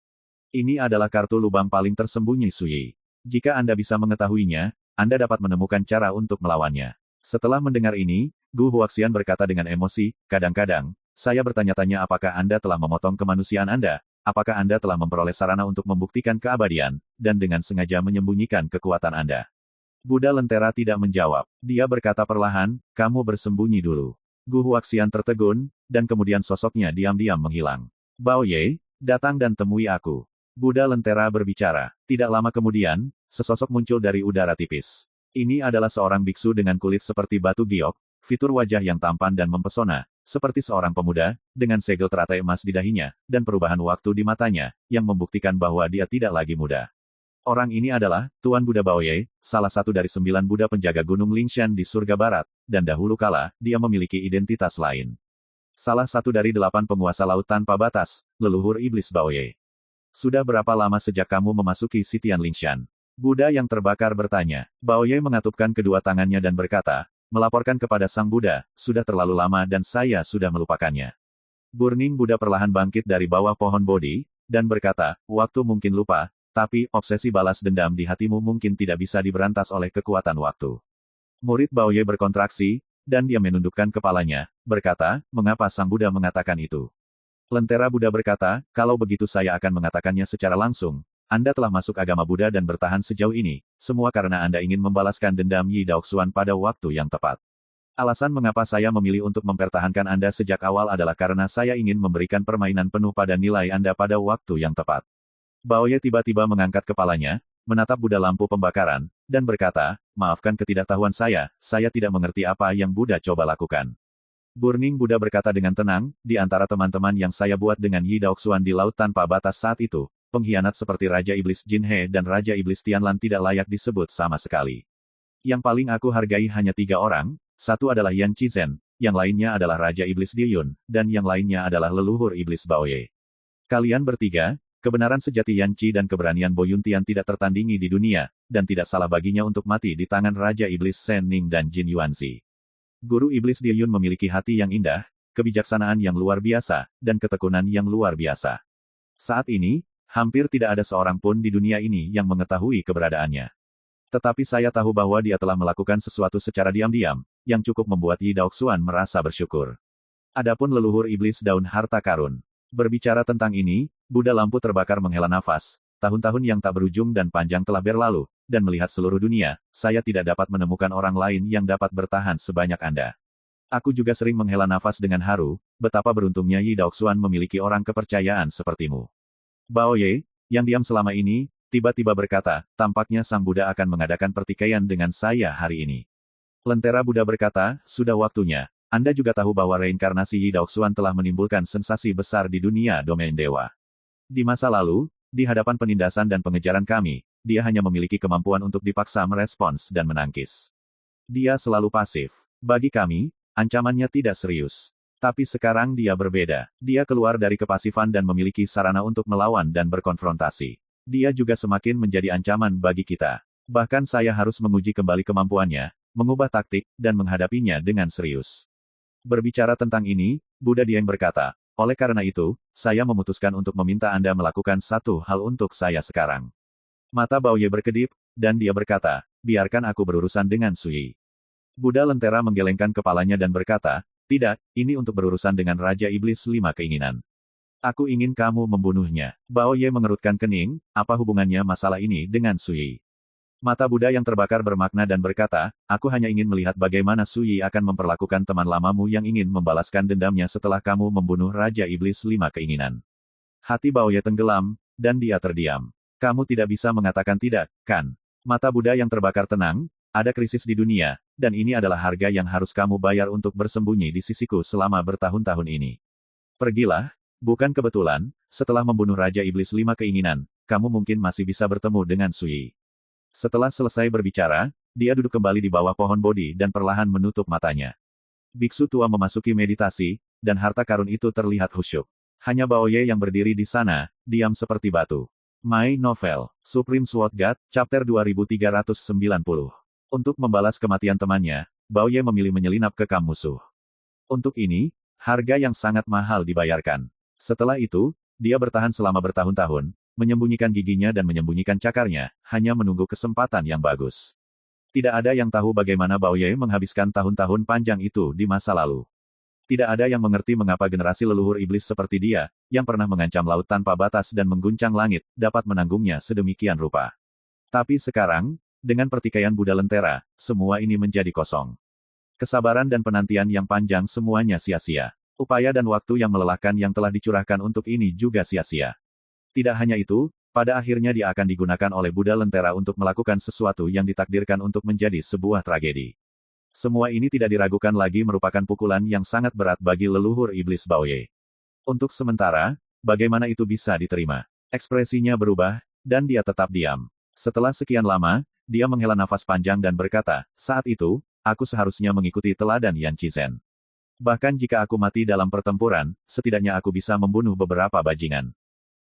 Ini adalah kartu lubang paling tersembunyi Suyi. Jika Anda bisa mengetahuinya, Anda dapat menemukan cara untuk melawannya. Setelah mendengar ini, Gu Huaxian berkata dengan emosi, kadang-kadang, saya bertanya-tanya apakah Anda telah memotong kemanusiaan Anda, apakah Anda telah memperoleh sarana untuk membuktikan keabadian, dan dengan sengaja menyembunyikan kekuatan Anda. Buddha Lentera tidak menjawab. Dia berkata perlahan, kamu bersembunyi dulu. Gu Huaxian tertegun, dan kemudian sosoknya diam-diam menghilang. Bao Ye, datang dan temui aku. Buddha Lentera berbicara. Tidak lama kemudian, sesosok muncul dari udara tipis. Ini adalah seorang biksu dengan kulit seperti batu giok, fitur wajah yang tampan dan mempesona, seperti seorang pemuda, dengan segel teratai emas di dahinya, dan perubahan waktu di matanya, yang membuktikan bahwa dia tidak lagi muda. Orang ini adalah Tuan Buddha Baoye, salah satu dari 9 Buddha penjaga Gunung Lingshan di surga barat, dan dahulu kala, dia memiliki identitas lain. Salah satu dari 8 penguasa laut tanpa batas, leluhur iblis Baoye. Sudah berapa lama sejak kamu memasuki Sitian Lingshan? Buddha yang terbakar bertanya. Baoye mengatupkan kedua tangannya dan berkata, melaporkan kepada Sang Buddha, sudah terlalu lama dan saya sudah melupakannya. Burning Buddha perlahan bangkit dari bawah pohon Bodhi, dan berkata, waktu mungkin lupa, tapi obsesi balas dendam di hatimu mungkin tidak bisa diberantas oleh kekuatan waktu. Murid Baoye berkontraksi, dan dia menundukkan kepalanya, berkata, mengapa Sang Buddha mengatakan itu? Lentera Buddha berkata, kalau begitu saya akan mengatakannya secara langsung. Anda telah masuk agama Buddha dan bertahan sejauh ini, semua karena Anda ingin membalaskan dendam Yi Daoxuan pada waktu yang tepat. Alasan mengapa saya memilih untuk mempertahankan Anda sejak awal adalah karena saya ingin memberikan permainan penuh pada nilai Anda pada waktu yang tepat. Baoye tiba-tiba mengangkat kepalanya, menatap Buddha lampu pembakaran, dan berkata, maafkan ketidaktahuan saya tidak mengerti apa yang Buddha coba lakukan. Burning Buddha berkata dengan tenang, di antara teman-teman yang saya buat dengan Yi Daoxuan di laut tanpa batas saat itu, pengkhianat seperti Raja Iblis Jin He dan Raja Iblis Tianlan tidak layak disebut sama sekali. Yang paling aku hargai hanya 3 orang, satu adalah Yan Qizhen, yang lainnya adalah Raja Iblis Diyun, dan yang lainnya adalah leluhur Iblis Baoye. Kalian bertiga, kebenaran sejati Yan Qi dan keberanian Bo Yuntian tidak tertandingi di dunia, dan tidak salah baginya untuk mati di tangan Raja Iblis Shen Ning dan Jin Yuanzi. Guru Iblis Diyun memiliki hati yang indah, kebijaksanaan yang luar biasa, dan ketekunan yang luar biasa. Saat ini, hampir tidak ada seorang pun di dunia ini yang mengetahui keberadaannya. Tetapi saya tahu bahwa dia telah melakukan sesuatu secara diam-diam, yang cukup membuat Yi Daoxuan merasa bersyukur. Adapun leluhur iblis daun harta karun. Berbicara tentang ini, Buddha lampu terbakar menghela nafas, tahun-tahun yang tak berujung dan panjang telah berlalu, dan melihat seluruh dunia, saya tidak dapat menemukan orang lain yang dapat bertahan sebanyak Anda. Aku juga sering menghela nafas dengan haru, betapa beruntungnya Yi Daoxuan memiliki orang kepercayaan sepertimu. Baoye, yang diam selama ini, tiba-tiba berkata, tampaknya Sang Buddha akan mengadakan pertikaian dengan saya hari ini. Lentera Buddha berkata, sudah waktunya. Anda juga tahu bahwa reinkarnasi Yi Daoxuan telah menimbulkan sensasi besar di dunia domain dewa. Di masa lalu, di hadapan penindasan dan pengejaran kami, dia hanya memiliki kemampuan untuk dipaksa merespons dan menangkis. Dia selalu pasif. Bagi kami, ancamannya tidak serius. Tapi sekarang dia berbeda. Dia keluar dari kepasifan dan memiliki sarana untuk melawan dan berkonfrontasi. Dia juga semakin menjadi ancaman bagi kita. Bahkan saya harus menguji kembali kemampuannya, mengubah taktik, dan menghadapinya dengan serius. Berbicara tentang ini, Buddha Dieng berkata, oleh karena itu, saya memutuskan untuk meminta Anda melakukan satu hal untuk saya sekarang. Mata Baoye berkedip, dan dia berkata, biarkan aku berurusan dengan Sui. Buddha lentera menggelengkan kepalanya dan berkata, tidak, ini untuk berurusan dengan Raja Iblis 5 keinginan. Aku ingin kamu membunuhnya. Baoye mengerutkan kening, apa hubungannya masalah ini dengan Sui? Mata Buddha yang terbakar bermakna dan berkata, aku hanya ingin melihat bagaimana Sui akan memperlakukan teman lamamu yang ingin membalaskan dendamnya setelah kamu membunuh Raja Iblis 5 keinginan. Hati Baoye tenggelam, dan dia terdiam. Kamu tidak bisa mengatakan tidak, kan? Mata Buddha yang terbakar tenang, ada krisis di dunia, dan ini adalah harga yang harus kamu bayar untuk bersembunyi di sisiku selama bertahun-tahun ini. Pergilah, bukan kebetulan, setelah membunuh Raja Iblis 5 keinginan, kamu mungkin masih bisa bertemu dengan Sui. Setelah selesai berbicara, dia duduk kembali di bawah pohon Bodhi dan perlahan menutup matanya. Biksu tua memasuki meditasi, dan harta karun itu terlihat khusyuk. Hanya Baoye yang berdiri di sana, diam seperti batu. My Novel, Supreme Sword God, Chapter 2390. Untuk membalas kematian temannya, Baoye memilih menyelinap ke kamp musuh. Untuk ini, harga yang sangat mahal dibayarkan. Setelah itu, dia bertahan selama bertahun-tahun, menyembunyikan giginya dan menyembunyikan cakarnya, hanya menunggu kesempatan yang bagus. Tidak ada yang tahu bagaimana Baoye menghabiskan tahun-tahun panjang itu di masa lalu. Tidak ada yang mengerti mengapa generasi leluhur iblis seperti dia, yang pernah mengancam laut tanpa batas dan mengguncang langit, dapat menanggungnya sedemikian rupa. Tapi sekarang, dengan pertikaian Buddha Lentera, semua ini menjadi kosong. Kesabaran dan penantian yang panjang semuanya sia-sia. Upaya dan waktu yang melelahkan yang telah dicurahkan untuk ini juga sia-sia. Tidak hanya itu, pada akhirnya dia akan digunakan oleh Buddha Lentera untuk melakukan sesuatu yang ditakdirkan untuk menjadi sebuah tragedi. Semua ini tidak diragukan lagi merupakan pukulan yang sangat berat bagi leluhur iblis Baoye. Untuk sementara, bagaimana itu bisa diterima? Ekspresinya berubah, dan dia tetap diam. Setelah sekian lama, dia menghela nafas panjang dan berkata, saat itu, aku seharusnya mengikuti teladan Yan Qizen. Bahkan jika aku mati dalam pertempuran, setidaknya aku bisa membunuh beberapa bajingan.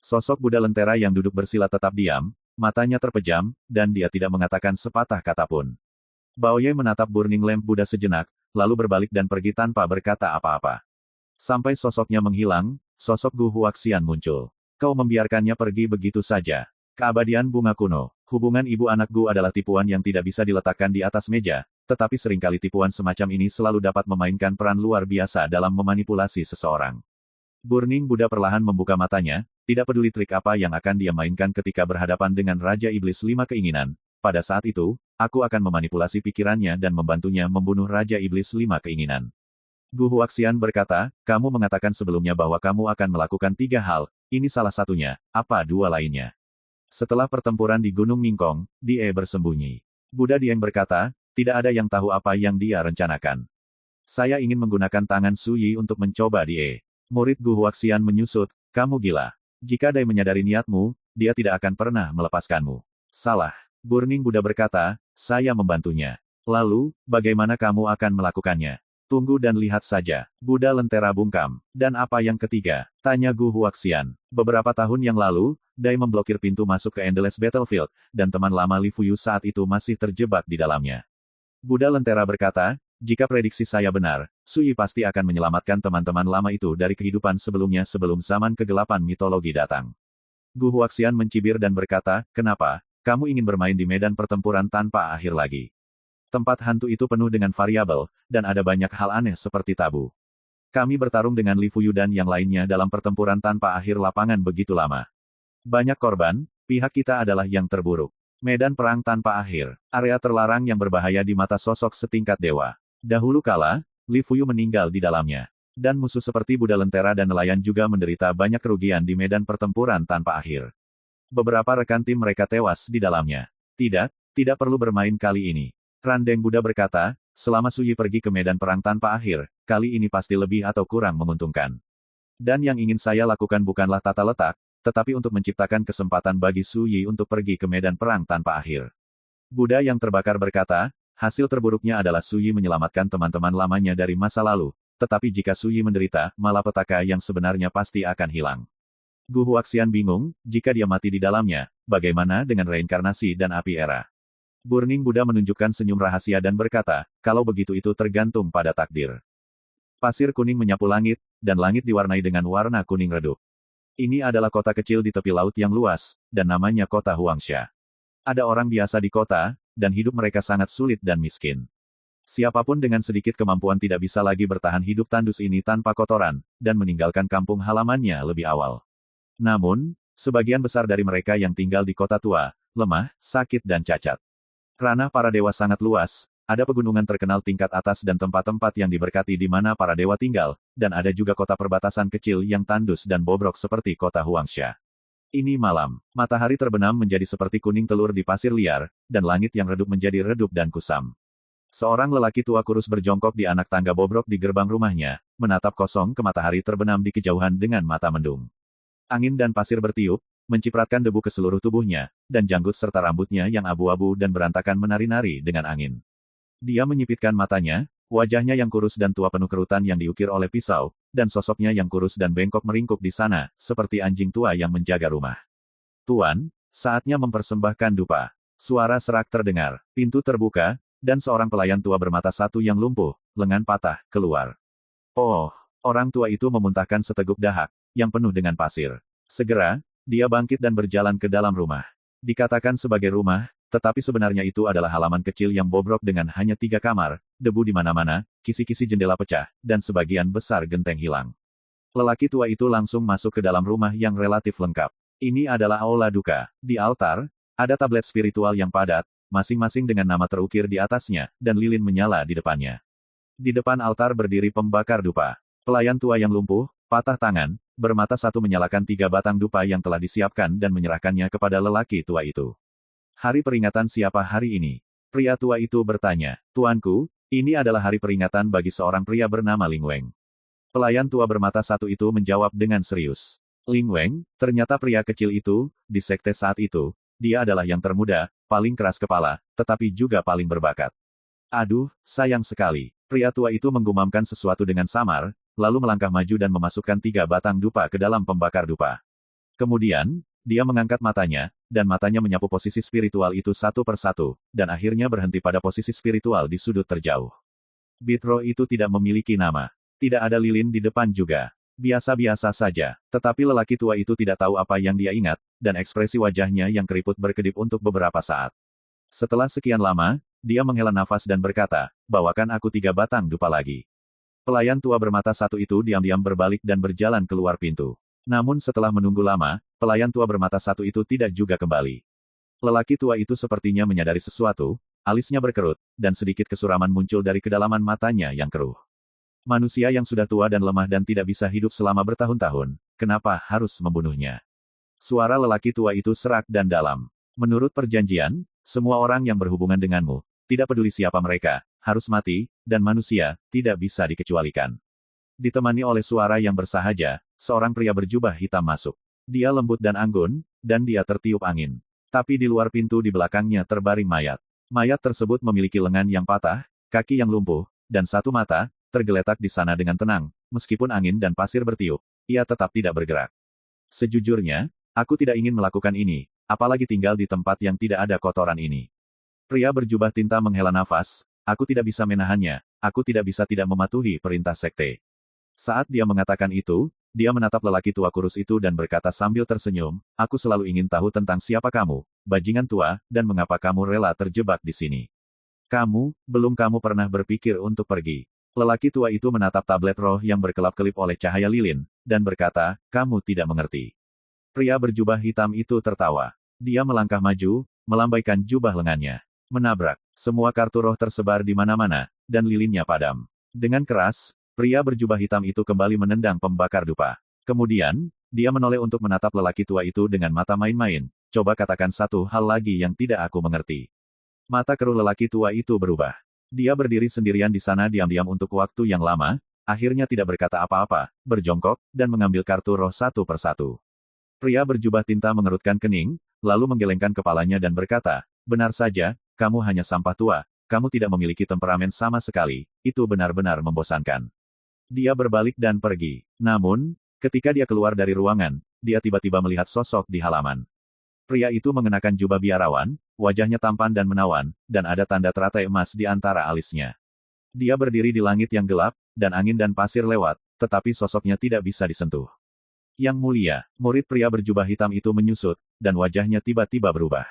Sosok Buddha Lentera yang duduk bersila tetap diam, matanya terpejam, dan dia tidak mengatakan sepatah kata pun. Baoye menatap Burning Lamp Buddha sejenak, lalu berbalik dan pergi tanpa berkata apa-apa. Sampai sosoknya menghilang, sosok Gu Huaxian muncul. Kau membiarkannya pergi begitu saja. Keabadian bunga kuno. Hubungan ibu anak Gu adalah tipuan yang tidak bisa diletakkan di atas meja, tetapi seringkali tipuan semacam ini selalu dapat memainkan peran luar biasa dalam memanipulasi seseorang. Burning Buddha perlahan membuka matanya, tidak peduli trik apa yang akan dia mainkan ketika berhadapan dengan Raja Iblis Lima Keinginan. Pada saat itu, aku akan memanipulasi pikirannya dan membantunya membunuh Raja Iblis Lima Keinginan. Gu Huaxian berkata, kamu mengatakan sebelumnya bahwa kamu akan melakukan 3 hal, ini salah satunya, apa 2 lainnya? Setelah pertempuran di Gunung Mingkong, Die bersembunyi. Buddha Dieng berkata, tidak ada yang tahu apa yang dia rencanakan. Saya ingin menggunakan tangan Suyi untuk mencoba Die. Murid Gu Huaxian menyusut, kamu gila. Jika Dai menyadari niatmu, dia tidak akan pernah melepaskanmu. Salah. Burning Buddha berkata, saya membantunya. Lalu, bagaimana kamu akan melakukannya? Tunggu dan lihat saja. Buddha Lentera bungkam. Dan apa yang ketiga? Tanya Gu Huaxian. Beberapa tahun yang lalu, Dai memblokir pintu masuk ke Endless Battlefield, dan teman lama Li Fuyu saat itu masih terjebak di dalamnya. Buddha Lentera berkata, jika prediksi saya benar, Sui pasti akan menyelamatkan teman-teman lama itu dari kehidupan sebelumnya sebelum zaman kegelapan mitologi datang. Gu Huaxian mencibir dan berkata, kenapa? Kamu ingin bermain di medan pertempuran tanpa akhir lagi. Tempat hantu itu penuh dengan variabel, dan ada banyak hal aneh seperti tabu. Kami bertarung dengan Li Fuyu dan yang lainnya dalam pertempuran tanpa akhir lapangan begitu lama. Banyak korban, pihak kita adalah yang terburuk. Medan perang tanpa akhir, area terlarang yang berbahaya di mata sosok setingkat dewa. Dahulu kala, Li Fuyu meninggal di dalamnya. Dan musuh seperti Buddha Lentera dan nelayan juga menderita banyak kerugian di medan pertempuran tanpa akhir. Beberapa rekan tim mereka tewas di dalamnya. Tidak perlu bermain kali ini. Randeng Buddha berkata, selama Suyi pergi ke medan perang tanpa akhir, kali ini pasti lebih atau kurang menguntungkan. Dan yang ingin saya lakukan bukanlah tata letak, tetapi untuk menciptakan kesempatan bagi Suyi untuk pergi ke medan perang tanpa akhir. Buddha yang terbakar berkata, hasil terburuknya adalah Suyi menyelamatkan teman-teman lamanya dari masa lalu, tetapi jika Suyi menderita, malapetaka yang sebenarnya pasti akan hilang. Gu Huaxian bingung, jika dia mati di dalamnya, bagaimana dengan reinkarnasi dan api era? Burning Buddha menunjukkan senyum rahasia dan berkata, kalau begitu itu tergantung pada takdir. Pasir kuning menyapu langit, dan langit diwarnai dengan warna kuning redup. Ini adalah kota kecil di tepi laut yang luas, dan namanya kota Huangsha. Ada orang biasa di kota, dan hidup mereka sangat sulit dan miskin. Siapapun dengan sedikit kemampuan tidak bisa lagi bertahan hidup tandus ini tanpa kotoran, dan meninggalkan kampung halamannya lebih awal. Namun, sebagian besar dari mereka yang tinggal di kota tua, lemah, sakit dan cacat. Ranah para dewa sangat luas, ada pegunungan terkenal tingkat atas dan tempat-tempat yang diberkati di mana para dewa tinggal, dan ada juga kota perbatasan kecil yang tandus dan bobrok seperti kota Huangsha. Ini malam, matahari terbenam menjadi seperti kuning telur di pasir liar, dan langit yang redup menjadi redup dan kusam. Seorang lelaki tua kurus berjongkok di anak tangga bobrok di gerbang rumahnya, menatap kosong ke matahari terbenam di kejauhan dengan mata mendung. Angin dan pasir bertiup, mencipratkan debu ke seluruh tubuhnya, dan janggut serta rambutnya yang abu-abu dan berantakan menari-nari dengan angin. Dia menyipitkan matanya, wajahnya yang kurus dan tua penuh kerutan yang diukir oleh pisau, dan sosoknya yang kurus dan bengkok meringkuk di sana, seperti anjing tua yang menjaga rumah. Tuan, saatnya mempersembahkan dupa. Suara serak terdengar, pintu terbuka, dan seorang pelayan tua bermata satu yang lumpuh, lengan patah, keluar. Oh, orang tua itu memuntahkan seteguk dahak, yang penuh dengan pasir. Segera, dia bangkit dan berjalan ke dalam rumah. Dikatakan sebagai rumah, tetapi sebenarnya itu adalah halaman kecil yang bobrok dengan hanya 3 kamar, debu di mana-mana, kisi-kisi jendela pecah, dan sebagian besar genteng hilang. Lelaki tua itu langsung masuk ke dalam rumah yang relatif lengkap. Ini adalah aula duka. Di altar, ada tablet spiritual yang padat, masing-masing dengan nama terukir di atasnya, dan lilin menyala di depannya. Di depan altar berdiri pembakar dupa. Pelayan tua yang lumpuh, patah tangan, bermata satu menyalakan 3 batang dupa yang telah disiapkan dan menyerahkannya kepada lelaki tua itu. Hari peringatan siapa hari ini? Pria tua itu bertanya. Tuanku, Ini adalah hari peringatan bagi seorang pria bernama Ling Weng. Pelayan tua bermata satu itu menjawab dengan serius. Ling Weng, ternyata pria kecil itu, di sekte saat itu, dia adalah yang termuda, paling keras kepala, tetapi juga paling berbakat. Aduh, sayang sekali. Pria tua itu menggumamkan sesuatu dengan samar, lalu melangkah maju dan memasukkan 3 batang dupa ke dalam pembakar dupa. Kemudian, dia mengangkat matanya, dan matanya menyapu posisi spiritual itu satu persatu, dan akhirnya berhenti pada posisi spiritual di sudut terjauh. Bitro itu tidak memiliki nama. Tidak ada lilin di depan juga. Biasa-biasa saja, tetapi lelaki tua itu tidak tahu apa yang dia ingat, dan ekspresi wajahnya yang keriput berkedip untuk beberapa saat. Setelah sekian lama, dia menghela nafas dan berkata, bawakan aku 3 batang dupa lagi. Pelayan tua bermata satu itu diam-diam berbalik dan berjalan keluar pintu. Namun setelah menunggu lama, pelayan tua bermata satu itu tidak juga kembali. Lelaki tua itu sepertinya menyadari sesuatu, alisnya berkerut, dan sedikit kesuraman muncul dari kedalaman matanya yang keruh. Manusia yang sudah tua dan lemah dan tidak bisa hidup selama bertahun-tahun, kenapa harus membunuhnya? Suara lelaki tua itu serak dan dalam. Menurut perjanjian, semua orang yang berhubungan denganmu, tidak peduli siapa mereka, harus mati, dan manusia, tidak bisa dikecualikan. Ditemani oleh suara yang bersahaja, seorang pria berjubah hitam masuk. Dia lembut dan anggun, dan dia tertiup angin. Tapi di luar pintu di belakangnya terbaring mayat. Mayat tersebut memiliki lengan yang patah, kaki yang lumpuh, dan satu mata, tergeletak di sana dengan tenang, meskipun angin dan pasir bertiup, ia tetap tidak bergerak. Sejujurnya, aku tidak ingin melakukan ini, apalagi tinggal di tempat yang tidak ada kotoran ini. Pria berjubah tinta menghela nafas, aku tidak bisa menahannya, aku tidak bisa tidak mematuhi perintah sekte. Saat dia mengatakan itu, dia menatap lelaki tua kurus itu dan berkata sambil tersenyum, aku selalu ingin tahu tentang siapa kamu, bajingan tua, dan mengapa kamu rela terjebak di sini. Belum kamu pernah berpikir untuk pergi. Lelaki tua itu menatap tablet roh yang berkelap-kelip oleh cahaya lilin, dan berkata, kamu tidak mengerti. Pria berjubah hitam itu tertawa. Dia melangkah maju, melambaikan jubah lengannya. Menabrak. Semua kartu roh tersebar di mana-mana, dan lilinnya padam. Dengan keras, pria berjubah hitam itu kembali menendang pembakar dupa. Kemudian, dia menoleh untuk menatap lelaki tua itu dengan mata main-main. Coba katakan satu hal lagi yang tidak aku mengerti. Mata keruh lelaki tua itu berubah. Dia berdiri sendirian di sana diam-diam untuk waktu yang lama, akhirnya tidak berkata apa-apa, berjongkok, dan mengambil kartu roh satu persatu. Pria berjubah tinta mengerutkan kening, lalu menggelengkan kepalanya dan berkata, benar saja, kamu hanya sampah tua, kamu tidak memiliki temperamen sama sekali, itu benar-benar membosankan. Dia berbalik dan pergi. Namun, ketika dia keluar dari ruangan, dia tiba-tiba melihat sosok di halaman. Pria itu mengenakan jubah biarawan, wajahnya tampan dan menawan, dan ada tanda teratai emas di antara alisnya. Dia berdiri di langit yang gelap, dan angin dan pasir lewat, tetapi sosoknya tidak bisa disentuh. Yang mulia, murid pria berjubah hitam itu menyusut, dan wajahnya tiba-tiba berubah.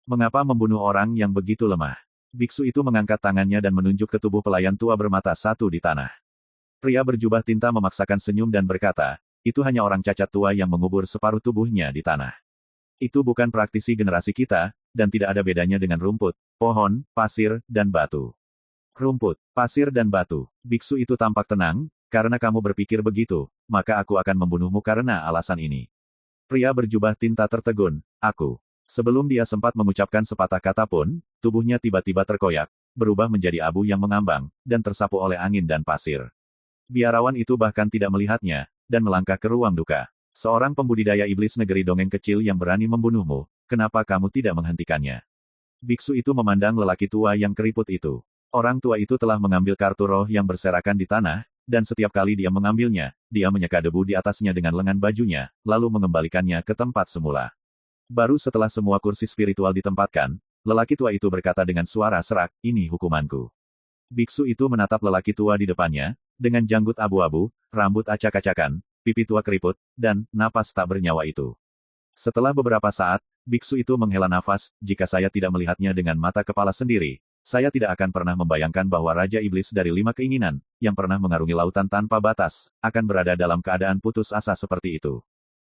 Mengapa membunuh orang yang begitu lemah? Biksu itu mengangkat tangannya dan menunjuk ke tubuh pelayan tua bermata satu di tanah. Pria berjubah tinta memaksakan senyum dan berkata, itu hanya orang cacat tua yang mengubur separuh tubuhnya di tanah. Itu bukan praktisi generasi kita, dan tidak ada bedanya dengan rumput, pohon, pasir, dan batu. Rumput, pasir dan batu. Biksu itu tampak tenang, karena kamu berpikir begitu, maka aku akan membunuhmu karena alasan ini. Pria berjubah tinta tertegun, aku. Sebelum dia sempat mengucapkan sepatah kata pun, tubuhnya tiba-tiba terkoyak, berubah menjadi abu yang mengambang, dan tersapu oleh angin dan pasir. Biarawan itu bahkan tidak melihatnya, dan melangkah ke ruang duka. Seorang pembudidaya iblis negeri dongeng kecil yang berani membunuhmu, kenapa kamu tidak menghentikannya? Biksu itu memandang lelaki tua yang keriput itu. Orang tua itu telah mengambil kartu roh yang berserakan di tanah, dan setiap kali dia mengambilnya, dia menyeka debu di atasnya dengan lengan bajunya, lalu mengembalikannya ke tempat semula. Baru setelah semua kursi spiritual ditempatkan, lelaki tua itu berkata dengan suara serak, ini hukumanku. Biksu itu menatap lelaki tua di depannya, dengan janggut abu-abu, rambut acak-acakan, pipi tua keriput, dan napas tak bernyawa itu. Setelah beberapa saat, biksu itu menghela nafas, jika saya tidak melihatnya dengan mata kepala sendiri, saya tidak akan pernah membayangkan bahwa Raja Iblis dari 5 keinginan, yang pernah mengarungi lautan tanpa batas, akan berada dalam keadaan putus asa seperti itu.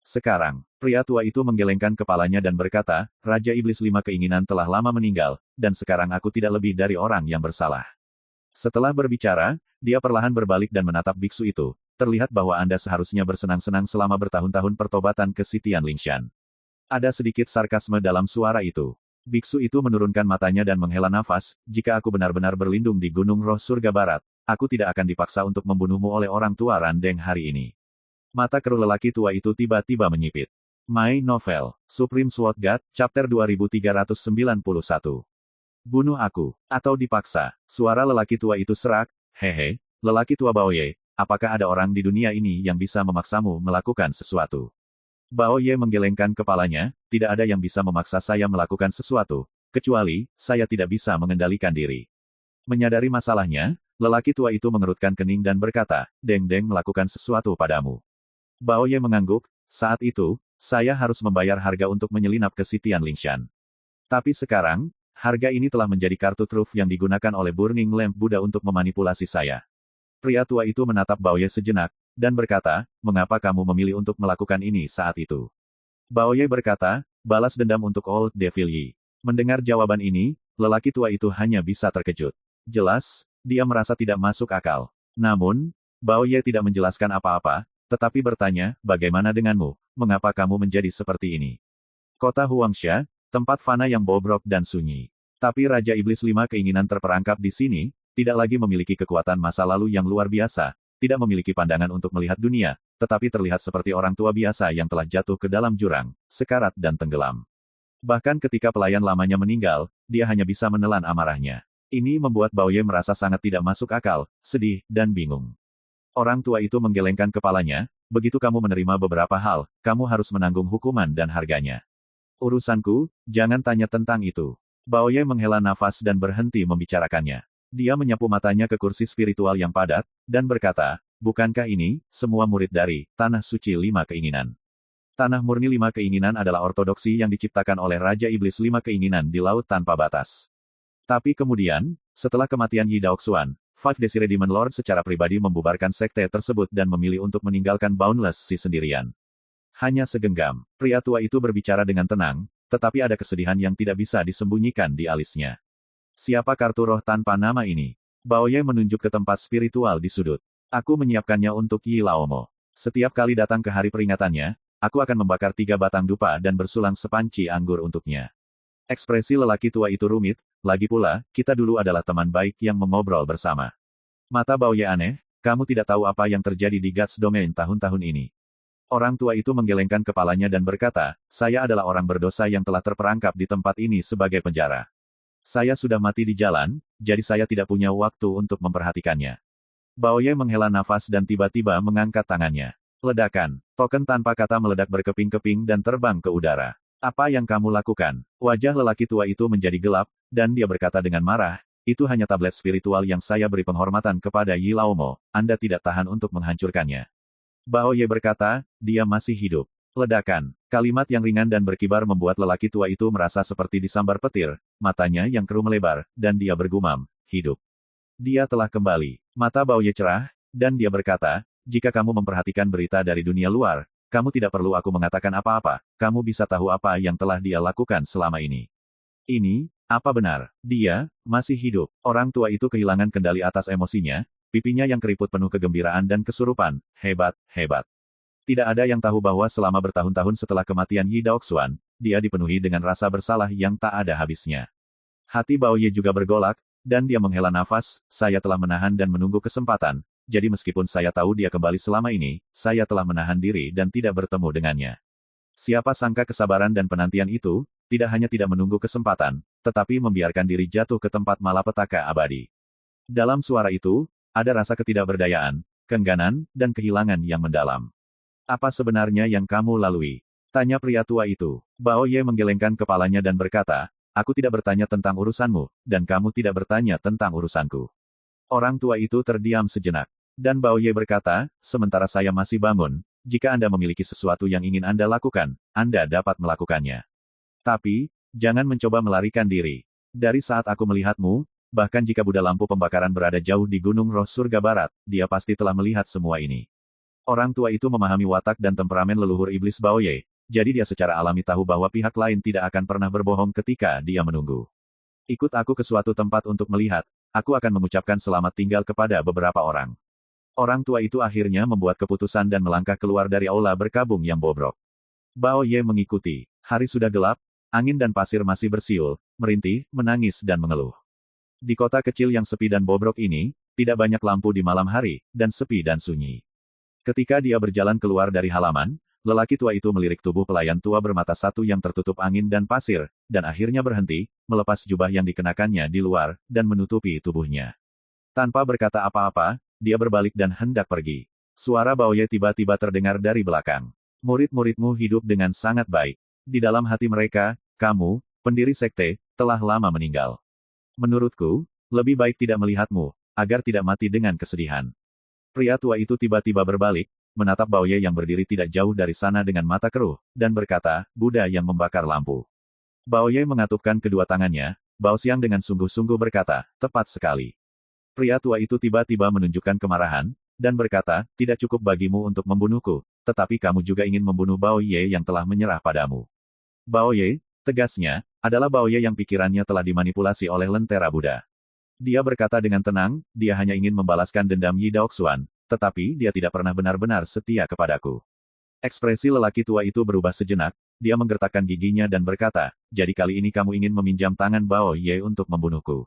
Sekarang, pria tua itu menggelengkan kepalanya dan berkata, Raja Iblis 5 keinginan telah lama meninggal, dan sekarang aku tidak lebih dari orang yang bersalah. Setelah berbicara, dia perlahan berbalik dan menatap biksu itu. Terlihat bahwa Anda seharusnya bersenang-senang selama bertahun-tahun pertobatan ke Sitian Lingshan. Ada sedikit sarkasme dalam suara itu. Biksu itu menurunkan matanya dan menghela nafas, jika aku benar-benar berlindung di Gunung Roh Surga Barat, aku tidak akan dipaksa untuk membunuhmu oleh orang tua Randeng hari ini. Mata keruh lelaki tua itu tiba-tiba menyipit. My Novel, Supreme Sword God, Chapter 2391. Bunuh aku, atau dipaksa. Suara lelaki tua itu serak, hehe, lelaki tua Baoye, apakah ada orang di dunia ini yang bisa memaksamu melakukan sesuatu? Baoye menggelengkan kepalanya, tidak ada yang bisa memaksa saya melakukan sesuatu, kecuali, saya tidak bisa mengendalikan diri. Menyadari masalahnya, lelaki tua itu mengerutkan kening dan berkata, Deng Deng melakukan sesuatu padamu. Baoye mengangguk, saat itu, saya harus membayar harga untuk menyelinap ke Sitian Lingshan. Tapi sekarang, harga ini telah menjadi kartu truf yang digunakan oleh Burning Lamp Buddha untuk memanipulasi saya. Pria tua itu menatap Baoye sejenak, dan berkata, mengapa kamu memilih untuk melakukan ini saat itu? Baoye berkata, balas dendam untuk Old Devil Yi. Mendengar jawaban ini, lelaki tua itu hanya bisa terkejut. Jelas, dia merasa tidak masuk akal. Namun, Baoye tidak menjelaskan apa-apa, tetapi bertanya, bagaimana denganmu, mengapa kamu menjadi seperti ini? Kota Huangsha, tempat fana yang bobrok dan sunyi. Tapi Raja Iblis Lima keinginan terperangkap di sini, tidak lagi memiliki kekuatan masa lalu yang luar biasa, tidak memiliki pandangan untuk melihat dunia, tetapi terlihat seperti orang tua biasa yang telah jatuh ke dalam jurang, sekarat dan tenggelam. Bahkan ketika pelayan lamanya meninggal, dia hanya bisa menelan amarahnya. Ini membuat Baoye merasa sangat tidak masuk akal, sedih, dan bingung. Orang tua itu menggelengkan kepalanya, begitu kamu menerima beberapa hal, kamu harus menanggung hukuman dan harganya. Urusanku, jangan tanya tentang itu. Baoye menghela nafas dan berhenti membicarakannya. Dia menyapu matanya ke kursi spiritual yang padat, dan berkata, bukankah ini, semua murid dari Tanah Suci Lima Keinginan? Tanah Murni Lima Keinginan adalah ortodoksi yang diciptakan oleh Raja Iblis Lima Keinginan di Laut Tanpa Batas. Tapi kemudian, setelah kematian Yi Daoxuan, Five Desire Demon Lord secara pribadi membubarkan sekte tersebut dan memilih untuk meninggalkan Boundless Sea sendirian. Hanya segenggam, pria tua itu berbicara dengan tenang, tetapi ada kesedihan yang tidak bisa disembunyikan di alisnya. Siapa kartu roh tanpa nama ini? Baoye menunjuk ke tempat spiritual di sudut. Aku menyiapkannya untuk Yi Laomo. Setiap kali datang ke hari peringatannya, aku akan membakar 3 batang dupa dan bersulang sepanci anggur untuknya. Ekspresi lelaki tua itu rumit, lagi pula, kita dulu adalah teman baik yang mengobrol bersama. Mata Baoye aneh, kamu tidak tahu apa yang terjadi di Guts Domain tahun-tahun ini. Orang tua itu menggelengkan kepalanya dan berkata, saya adalah orang berdosa yang telah terperangkap di tempat ini sebagai penjara. Saya sudah mati di jalan, jadi saya tidak punya waktu untuk memperhatikannya. Baoye menghela nafas dan tiba-tiba mengangkat tangannya. Ledakan, token tanpa kata meledak berkeping-keping dan terbang ke udara. Apa yang kamu lakukan? Wajah lelaki tua itu menjadi gelap, dan dia berkata dengan marah, itu hanya tablet spiritual yang saya beri penghormatan kepada Yi Laomo, Anda tidak tahan untuk menghancurkannya. Baoye berkata, dia masih hidup. Ledakan, kalimat yang ringan dan berkibar membuat lelaki tua itu merasa seperti disambar petir, matanya yang keruh melebar, dan dia bergumam, hidup. Dia telah kembali. Mata Baoye cerah, dan dia berkata, jika kamu memperhatikan berita dari dunia luar, kamu tidak perlu aku mengatakan apa-apa, kamu bisa tahu apa yang telah dia lakukan selama ini. Ini, apa benar? Dia, masih hidup. Orang tua itu kehilangan kendali atas emosinya, pipinya yang keriput penuh kegembiraan dan kesurupan, hebat, hebat. Tidak ada yang tahu bahwa selama bertahun-tahun setelah kematian Yi Daoxuan, dia dipenuhi dengan rasa bersalah yang tak ada habisnya. Hati Baoye juga bergolak, dan dia menghela nafas, saya telah menahan dan menunggu kesempatan, jadi meskipun saya tahu dia kembali selama ini, saya telah menahan diri dan tidak bertemu dengannya. Siapa sangka kesabaran dan penantian itu, tidak hanya tidak menunggu kesempatan, tetapi membiarkan diri jatuh ke tempat malapetaka abadi. Dalam suara itu, ada rasa ketidakberdayaan, keengganan, dan kehilangan yang mendalam. Apa sebenarnya yang kamu lalui? Tanya pria tua itu. Baoye menggelengkan kepalanya dan berkata, aku tidak bertanya tentang urusanmu, dan kamu tidak bertanya tentang urusanku. Orang tua itu terdiam sejenak. Dan Baoye berkata, sementara saya masih bangun, jika Anda memiliki sesuatu yang ingin Anda lakukan, Anda dapat melakukannya. Tapi, jangan mencoba melarikan diri. Dari saat aku melihatmu, bahkan jika Buddha lampu pembakaran berada jauh di Gunung Roh Surga Barat, dia pasti telah melihat semua ini. Orang tua itu memahami watak dan temperamen leluhur iblis Baoye, jadi dia secara alami tahu bahwa pihak lain tidak akan pernah berbohong ketika dia menunggu. Ikut aku ke suatu tempat untuk melihat, aku akan mengucapkan selamat tinggal kepada beberapa orang. Orang tua itu akhirnya membuat keputusan dan melangkah keluar dari aula berkabung yang bobrok. Baoye mengikuti. Hari sudah gelap, Angin dan pasir masih bersiul, merintih, menangis dan mengeluh. Di kota kecil yang sepi dan bobrok ini, tidak banyak lampu di malam hari, dan sepi dan sunyi. Ketika dia berjalan keluar dari halaman, lelaki tua itu melirik tubuh pelayan tua bermata satu yang tertutup angin dan pasir, dan akhirnya berhenti, melepas jubah yang dikenakannya di luar, dan menutupi tubuhnya. Tanpa berkata apa-apa, dia berbalik dan hendak pergi. Suara Baoye tiba-tiba terdengar dari belakang. Murid-muridmu hidup dengan sangat baik. Di dalam hati mereka, kamu, pendiri sekte, telah lama meninggal. Menurutku, lebih baik tidak melihatmu, agar tidak mati dengan kesedihan. Pria tua itu tiba-tiba berbalik, menatap Baoye yang berdiri tidak jauh dari sana dengan mata keruh, dan berkata, Buddha yang membakar lampu. Baoye mengatupkan kedua tangannya, Bao Xiang dengan sungguh-sungguh berkata, tepat sekali. Pria tua itu tiba-tiba menunjukkan kemarahan, dan berkata, tidak cukup bagimu untuk membunuhku, tetapi kamu juga ingin membunuh Baoye yang telah menyerah padamu. Baoye, tegasnya, adalah Baoye yang pikirannya telah dimanipulasi oleh lentera Buddha. Dia berkata dengan tenang, dia hanya ingin membalaskan dendam Yi Daoxuan, tetapi dia tidak pernah benar-benar setia kepadaku. Ekspresi lelaki tua itu berubah sejenak, dia menggertakkan giginya dan berkata, jadi kali ini kamu ingin meminjam tangan Baoye untuk membunuhku.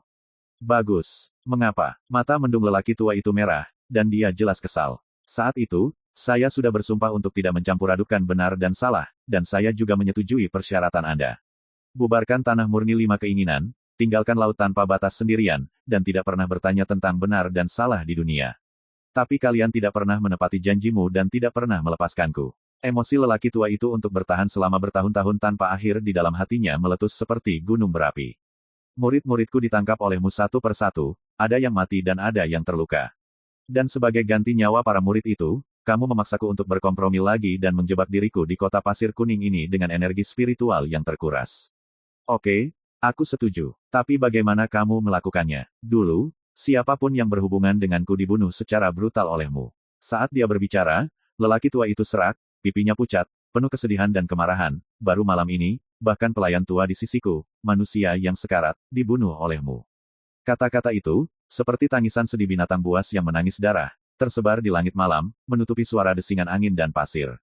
Bagus. Mengapa? Mata mendung lelaki tua itu merah, dan dia jelas kesal. Saat itu, saya sudah bersumpah untuk tidak mencampur adukan benar dan salah, dan saya juga menyetujui persyaratan Anda. Bubarkan tanah murni 5 keinginan, tinggalkan laut tanpa batas sendirian, dan tidak pernah bertanya tentang benar dan salah di dunia. Tapi kalian tidak pernah menepati janjimu dan tidak pernah melepaskanku. Emosi lelaki tua itu untuk bertahan selama bertahun-tahun tanpa akhir di dalam hatinya meletus seperti gunung berapi. Murid-muridku ditangkap olehmu satu persatu, ada yang mati dan ada yang terluka. Dan sebagai ganti nyawa para murid itu, kamu memaksaku untuk berkompromi lagi dan menjebak diriku di kota pasir kuning ini dengan energi spiritual yang terkuras. Oke, aku setuju. Tapi bagaimana kamu melakukannya? Dulu, siapapun yang berhubungan denganku dibunuh secara brutal olehmu. Saat dia berbicara, lelaki tua itu serak, pipinya pucat, penuh kesedihan dan kemarahan. Baru malam ini, bahkan pelayan tua di sisiku, manusia yang sekarat, dibunuh olehmu. Kata-kata itu, seperti tangisan sedih binatang buas yang menangis darah, tersebar di langit malam, menutupi suara desingan angin dan pasir.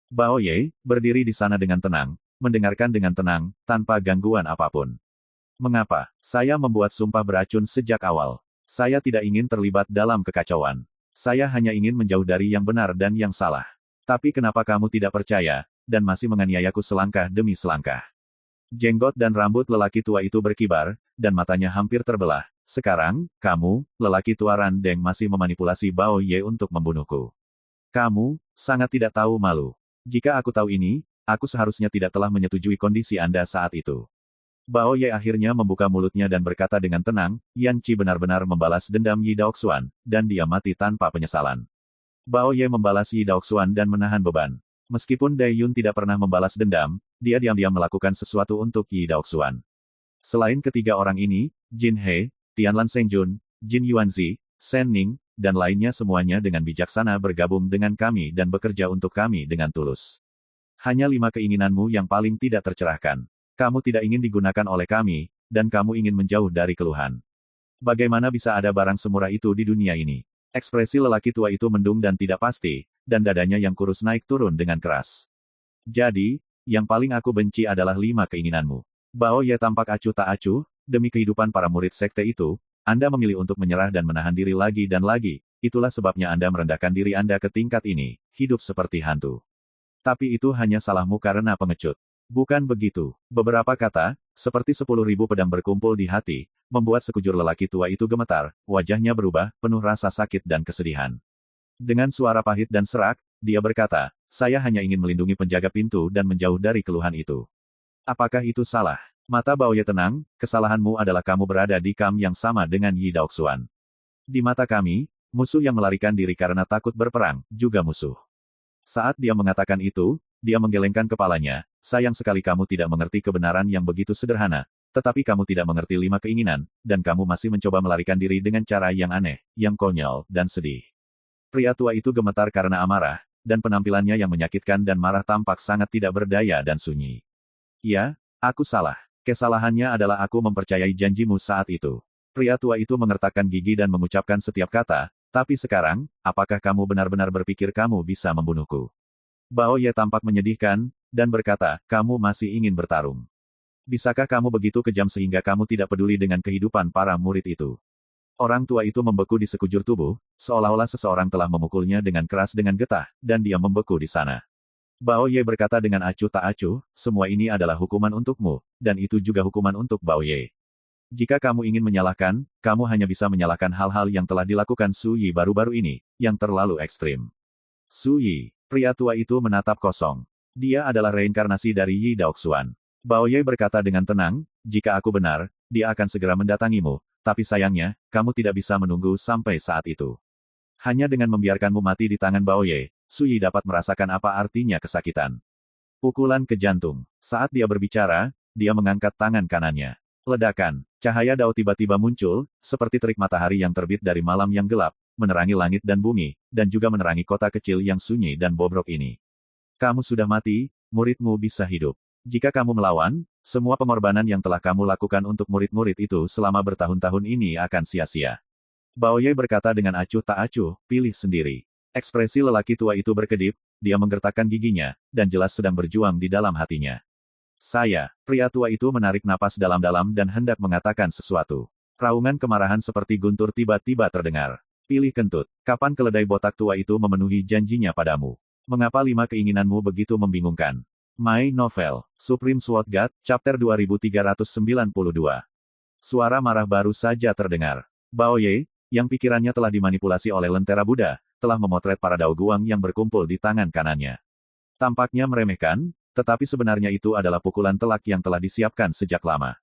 Baoye, berdiri di sana dengan tenang, mendengarkan dengan tenang, tanpa gangguan apapun. Mengapa? Saya membuat sumpah beracun sejak awal. Saya tidak ingin terlibat dalam kekacauan. Saya hanya ingin menjauh dari yang benar dan yang salah. Tapi kenapa kamu tidak percaya, dan masih menganiayaku selangkah demi selangkah? Jenggot dan rambut lelaki tua itu berkibar, dan matanya hampir terbelah. Sekarang, kamu, lelaki tua Randeng masih memanipulasi Baoye untuk membunuhku. Kamu, sangat tidak tahu malu. Jika aku tahu ini, aku seharusnya tidak telah menyetujui kondisi Anda saat itu. Baoye akhirnya membuka mulutnya dan berkata dengan tenang, Yan Qi benar-benar membalas dendam Yi Daoxuan, dan dia mati tanpa penyesalan. Baoye membalas Yi Daoxuan dan menahan beban. Meskipun Dai Yun tidak pernah membalas dendam, dia diam-diam melakukan sesuatu untuk Yi Daoxuan. Selain ketiga orang ini, Jin He, Tianlan Sengjun, Jin Yuanzi, Sen Ning, dan lainnya semuanya dengan bijaksana bergabung dengan kami dan bekerja untuk kami dengan tulus. Hanya 5 keinginanmu yang paling tidak tercerahkan. Kamu tidak ingin digunakan oleh kami, dan kamu ingin menjauh dari keluhan. Bagaimana bisa ada barang semurah itu di dunia ini? Ekspresi lelaki tua itu mendung dan tidak pasti, dan dadanya yang kurus naik turun dengan keras. Jadi, yang paling aku benci adalah 5 keinginanmu. Baoye tampak acuh tak acuh, demi kehidupan para murid sekte itu, Anda memilih untuk menyerah dan menahan diri lagi dan lagi, itulah sebabnya Anda merendahkan diri Anda ke tingkat ini, hidup seperti hantu. Tapi itu hanya salahmu karena pengecut. Bukan begitu. Beberapa kata, seperti 10.000 pedang berkumpul di hati, membuat sekujur lelaki tua itu gemetar, wajahnya berubah, penuh rasa sakit dan kesedihan. Dengan suara pahit dan serak, dia berkata, saya hanya ingin melindungi penjaga pintu dan menjauh dari keluhan itu. Apakah itu salah? Mata Baoye tenang, kesalahanmu adalah kamu berada di kamp yang sama dengan Yi Daoxuan. Di mata kami, musuh yang melarikan diri karena takut berperang, juga musuh. Saat dia mengatakan itu, dia menggelengkan kepalanya, sayang sekali kamu tidak mengerti kebenaran yang begitu sederhana, tetapi kamu tidak mengerti 5 keinginan, dan kamu masih mencoba melarikan diri dengan cara yang aneh, yang konyol, dan sedih. Pria tua itu gemetar karena amarah, dan penampilannya yang menyakitkan dan marah tampak sangat tidak berdaya dan sunyi. Ya, aku salah. Kesalahannya adalah aku mempercayai janjimu saat itu. Pria tua itu mengertakkan gigi dan mengucapkan setiap kata, tapi sekarang, apakah kamu benar-benar berpikir kamu bisa membunuhku? Baoye tampak menyedihkan, dan berkata, kamu masih ingin bertarung. Bisakah kamu begitu kejam sehingga kamu tidak peduli dengan kehidupan para murid itu? Orang tua itu membeku di sekujur tubuh, seolah-olah seseorang telah memukulnya dengan keras dengan getah, dan dia membeku di sana. Bao Ye berkata dengan acuh tak acuh, semua ini adalah hukuman untukmu, dan itu juga hukuman untuk Bao Ye. Jika kamu ingin menyalahkan, kamu hanya bisa menyalahkan hal-hal yang telah dilakukan Su Yi baru-baru ini, yang terlalu ekstrim. Su Yi, pria tua itu menatap kosong. Dia adalah reinkarnasi dari Yi Daoxuan. Bao Ye berkata dengan tenang, jika aku benar, dia akan segera mendatangimu, tapi sayangnya, kamu tidak bisa menunggu sampai saat itu. Hanya dengan membiarkanmu mati di tangan Bao Ye, Su Yi dapat merasakan apa artinya kesakitan. Pukulan ke jantung. Saat dia berbicara, dia mengangkat tangan kanannya. Ledakan. Cahaya Dao tiba-tiba muncul, seperti terik matahari yang terbit dari malam yang gelap, menerangi langit dan bumi, dan juga menerangi kota kecil yang sunyi dan bobrok ini. Kamu sudah mati, muridmu bisa hidup. Jika kamu melawan, semua pengorbanan yang telah kamu lakukan untuk murid-murid itu selama bertahun-tahun ini akan sia-sia. Bao Ye berkata dengan acuh tak acuh, pilih sendiri. Ekspresi lelaki tua itu berkedip, dia menggertakkan giginya, dan jelas sedang berjuang di dalam hatinya. Pria tua itu menarik napas dalam-dalam dan hendak mengatakan sesuatu. Raungan kemarahan seperti guntur tiba-tiba terdengar. Pilih kentut, kapan keledai botak tua itu memenuhi janjinya padamu? Mengapa 5 keinginanmu begitu membingungkan? My Novel, Supreme Sword God, Chapter 2392. Suara marah baru saja terdengar. Bao Ye, yang pikirannya telah dimanipulasi oleh lentera Buddha, telah memotret para Dao Guang yang berkumpul di tangan kanannya. Tampaknya meremehkan, tetapi sebenarnya itu adalah pukulan telak yang telah disiapkan sejak lama.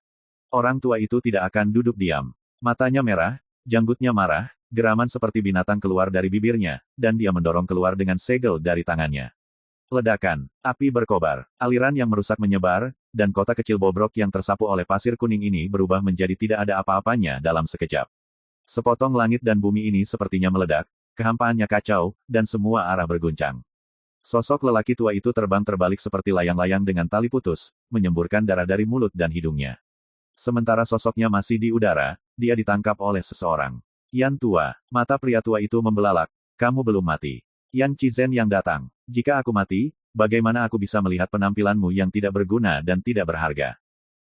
Orang tua itu tidak akan duduk diam. Matanya merah, janggutnya marah, geraman seperti binatang keluar dari bibirnya, dan dia mendorong keluar dengan segel dari tangannya. Ledakan, api berkobar, aliran yang merusak menyebar, dan kota kecil bobrok yang tersapu oleh pasir kuning ini berubah menjadi tidak ada apa-apanya dalam sekejap. Sepotong langit dan bumi ini sepertinya meledak, kehampaannya kacau, dan semua arah berguncang. Sosok lelaki tua itu terbang terbalik seperti layang-layang dengan tali putus, menyemburkan darah dari mulut dan hidungnya. Sementara sosoknya masih di udara, dia ditangkap oleh seseorang. Yan tua, mata pria tua itu membelalak, kamu belum mati. Yan Chizhen yang datang. Jika aku mati, bagaimana aku bisa melihat penampilanmu yang tidak berguna dan tidak berharga?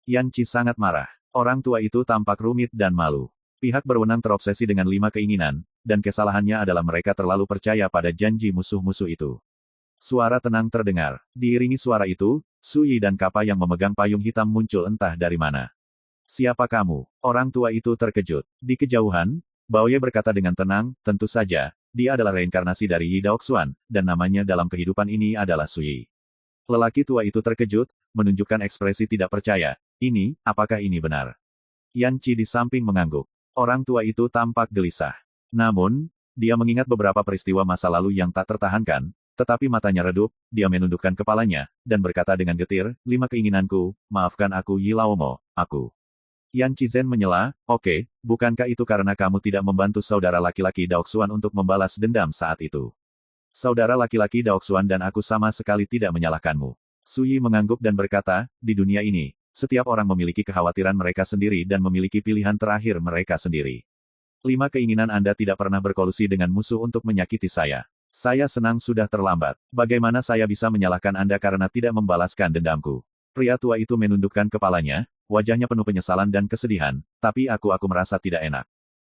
Yan Chi sangat marah. Orang tua itu tampak rumit dan malu. Pihak berwenang terobsesi dengan 5 keinginan, dan kesalahannya adalah mereka terlalu percaya pada janji musuh-musuh itu. Suara tenang terdengar. Diiringi suara itu, Su Yi dan Kappa yang memegang payung hitam muncul entah dari mana. Siapa kamu? Orang tua itu terkejut. Di kejauhan, Bao Ye berkata dengan tenang, tentu saja, dia adalah reinkarnasi dari Yi Daoxuan, dan namanya dalam kehidupan ini adalah Su Yi. Lelaki tua itu terkejut, menunjukkan ekspresi tidak percaya. Apakah ini benar? Yan Chi di samping mengangguk. Orang tua itu tampak gelisah. Namun, dia mengingat beberapa peristiwa masa lalu yang tak tertahankan, tetapi matanya redup, dia menundukkan kepalanya, dan berkata dengan getir, 5 keinginanku, maafkan aku Yi Laomo, aku. Yan Chizhen menyela, oke, bukankah itu karena kamu tidak membantu saudara laki-laki Daoxuan untuk membalas dendam saat itu? Saudara laki-laki Daoxuan dan aku sama sekali tidak menyalahkanmu. Su Yi mengangguk dan berkata, di dunia ini, setiap orang memiliki kekhawatiran mereka sendiri dan memiliki pilihan terakhir mereka sendiri. 5 keinginan Anda tidak pernah berkolusi dengan musuh untuk menyakiti saya. Saya senang sudah terlambat. Bagaimana saya bisa menyalahkan Anda karena tidak membalaskan dendamku? Pria tua itu menundukkan kepalanya, wajahnya penuh penyesalan dan kesedihan, tapi aku merasa tidak enak.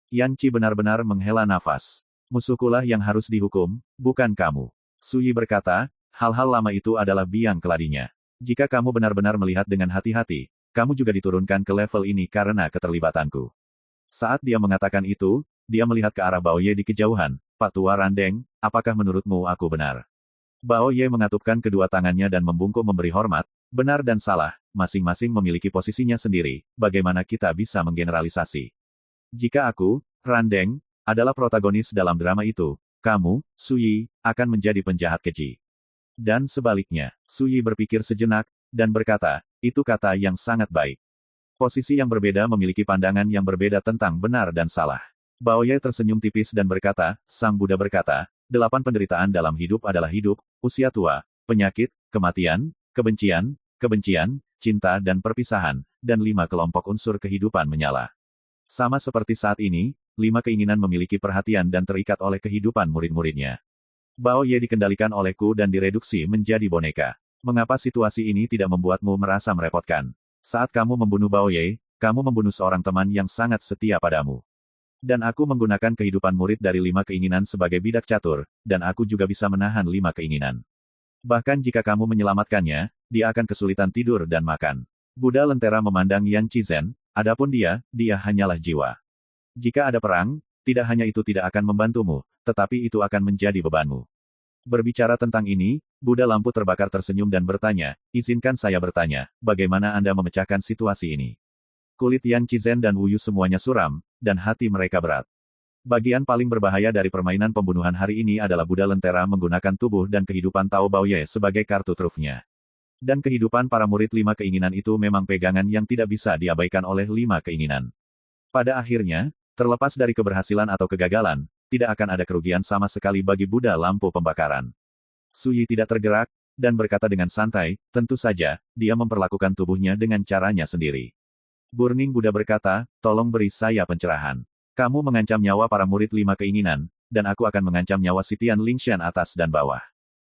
Yan Chi benar-benar menghela nafas. Musuhkulah yang harus dihukum, bukan kamu. Su Yi berkata, hal-hal lama itu adalah biang keladinya. Jika kamu benar-benar melihat dengan hati-hati, kamu juga diturunkan ke level ini karena keterlibatanku. Saat dia mengatakan itu, dia melihat ke arah Bao Ye di kejauhan, Pak Tua Randeng, apakah menurutmu aku benar? Bao Ye mengatupkan kedua tangannya dan membungkuk memberi hormat, benar dan salah, masing-masing memiliki posisinya sendiri, bagaimana kita bisa menggeneralisasi? Jika aku, Randeng, adalah protagonis dalam drama itu, kamu, Su Yi, akan menjadi penjahat keji. Dan sebaliknya, Su Yi berpikir sejenak, dan berkata, itu kata yang sangat baik. Posisi yang berbeda memiliki pandangan yang berbeda tentang benar dan salah. Bao Ye tersenyum tipis dan berkata, Sang Buddha berkata, 8 penderitaan dalam hidup adalah hidup, usia tua, penyakit, kematian, kebencian, cinta dan perpisahan, dan 5 kelompok unsur kehidupan menyala. Sama seperti saat ini, 5 keinginan memiliki perhatian dan terikat oleh kehidupan murid-muridnya. Bao Ye dikendalikan olehku dan direduksi menjadi boneka. Mengapa situasi ini tidak membuatmu merasa merepotkan? Saat kamu membunuh Bao Ye, kamu membunuh seorang teman yang sangat setia padamu. Dan aku menggunakan kehidupan murid dari 5 keinginan sebagai bidak catur, dan aku juga bisa menahan 5 keinginan. Bahkan jika kamu menyelamatkannya, dia akan kesulitan tidur dan makan. Buddha Lentera memandang Yan Qizen, adapun dia hanyalah jiwa. Jika ada perang, tidak hanya itu tidak akan membantumu, tetapi itu akan menjadi bebanmu. Berbicara tentang ini, Buddha lampu terbakar tersenyum dan bertanya, izinkan saya bertanya, bagaimana Anda memecahkan situasi ini? Kulit Yan Qizen dan Wu Yu semuanya suram, dan hati mereka berat. Bagian paling berbahaya dari permainan pembunuhan hari ini adalah Buddha Lentera menggunakan tubuh dan kehidupan Tao Baoye sebagai kartu trufnya. Dan kehidupan para murid 5 keinginan itu memang pegangan yang tidak bisa diabaikan oleh 5 keinginan. Pada akhirnya, terlepas dari keberhasilan atau kegagalan, tidak akan ada kerugian sama sekali bagi Buddha lampu pembakaran. Su Yi tidak tergerak, dan berkata dengan santai, tentu saja, dia memperlakukan tubuhnya dengan caranya sendiri. Burning Buddha berkata, tolong beri saya pencerahan. Kamu mengancam nyawa para murid 5 keinginan, dan aku akan mengancam nyawa Sitian Lingshan atas dan bawah.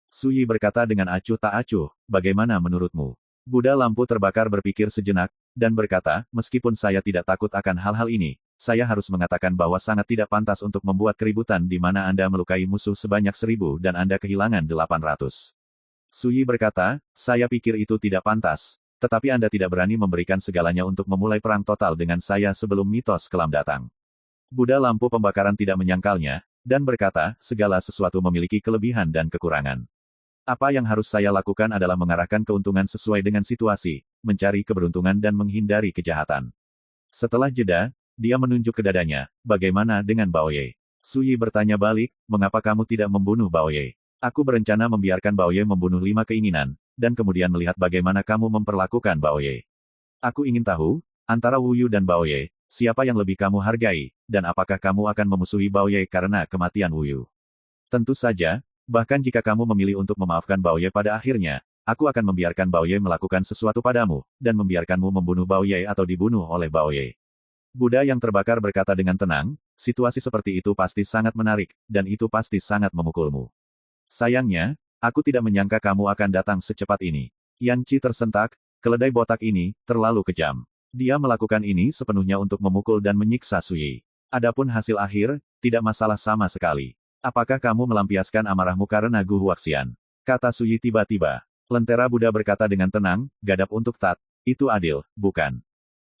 Su Yi berkata dengan acuh tak acuh, bagaimana menurutmu? Buddha lampu terbakar berpikir sejenak, dan berkata, meskipun saya tidak takut akan hal-hal ini, saya harus mengatakan bahwa sangat tidak pantas untuk membuat keributan di mana Anda melukai musuh sebanyak 1000 dan Anda kehilangan 800. Su Yi berkata, saya pikir itu tidak pantas, tetapi Anda tidak berani memberikan segalanya untuk memulai perang total dengan saya sebelum mitos kelam datang. Buddha lampu pembakaran tidak menyangkalnya, dan berkata, segala sesuatu memiliki kelebihan dan kekurangan. Apa yang harus saya lakukan adalah mengarahkan keuntungan sesuai dengan situasi, mencari keberuntungan dan menghindari kejahatan. Setelah jeda, dia menunjuk ke dadanya, bagaimana dengan Bao Ye? Su Yi bertanya balik, mengapa kamu tidak membunuh Bao Ye? Aku berencana membiarkan Bao Ye membunuh 5 keinginan, dan kemudian melihat bagaimana kamu memperlakukan Bao Ye. Aku ingin tahu, antara Wu Yu dan Bao Ye, siapa yang lebih kamu hargai, dan apakah kamu akan memusuhi Bao Ye karena kematian Wu Yu? Tentu saja, bahkan jika kamu memilih untuk memaafkan Bao Ye pada akhirnya, aku akan membiarkan Bao Ye melakukan sesuatu padamu, dan membiarkanmu membunuh Bao Ye atau dibunuh oleh Bao Ye. Buddha yang terbakar berkata dengan tenang, situasi seperti itu pasti sangat menarik, dan itu pasti sangat memukulmu. Sayangnya, aku tidak menyangka kamu akan datang secepat ini. Yan Qi tersentak, keledai botak ini, terlalu kejam. Dia melakukan ini sepenuhnya untuk memukul dan menyiksa Su Yi. Adapun hasil akhir, tidak masalah sama sekali. Apakah kamu melampiaskan amarahmu karena Gu Huaxian? Kata Su Yi tiba-tiba. Lentera Buddha berkata dengan tenang, gadap untuk Tat. Itu adil, bukan?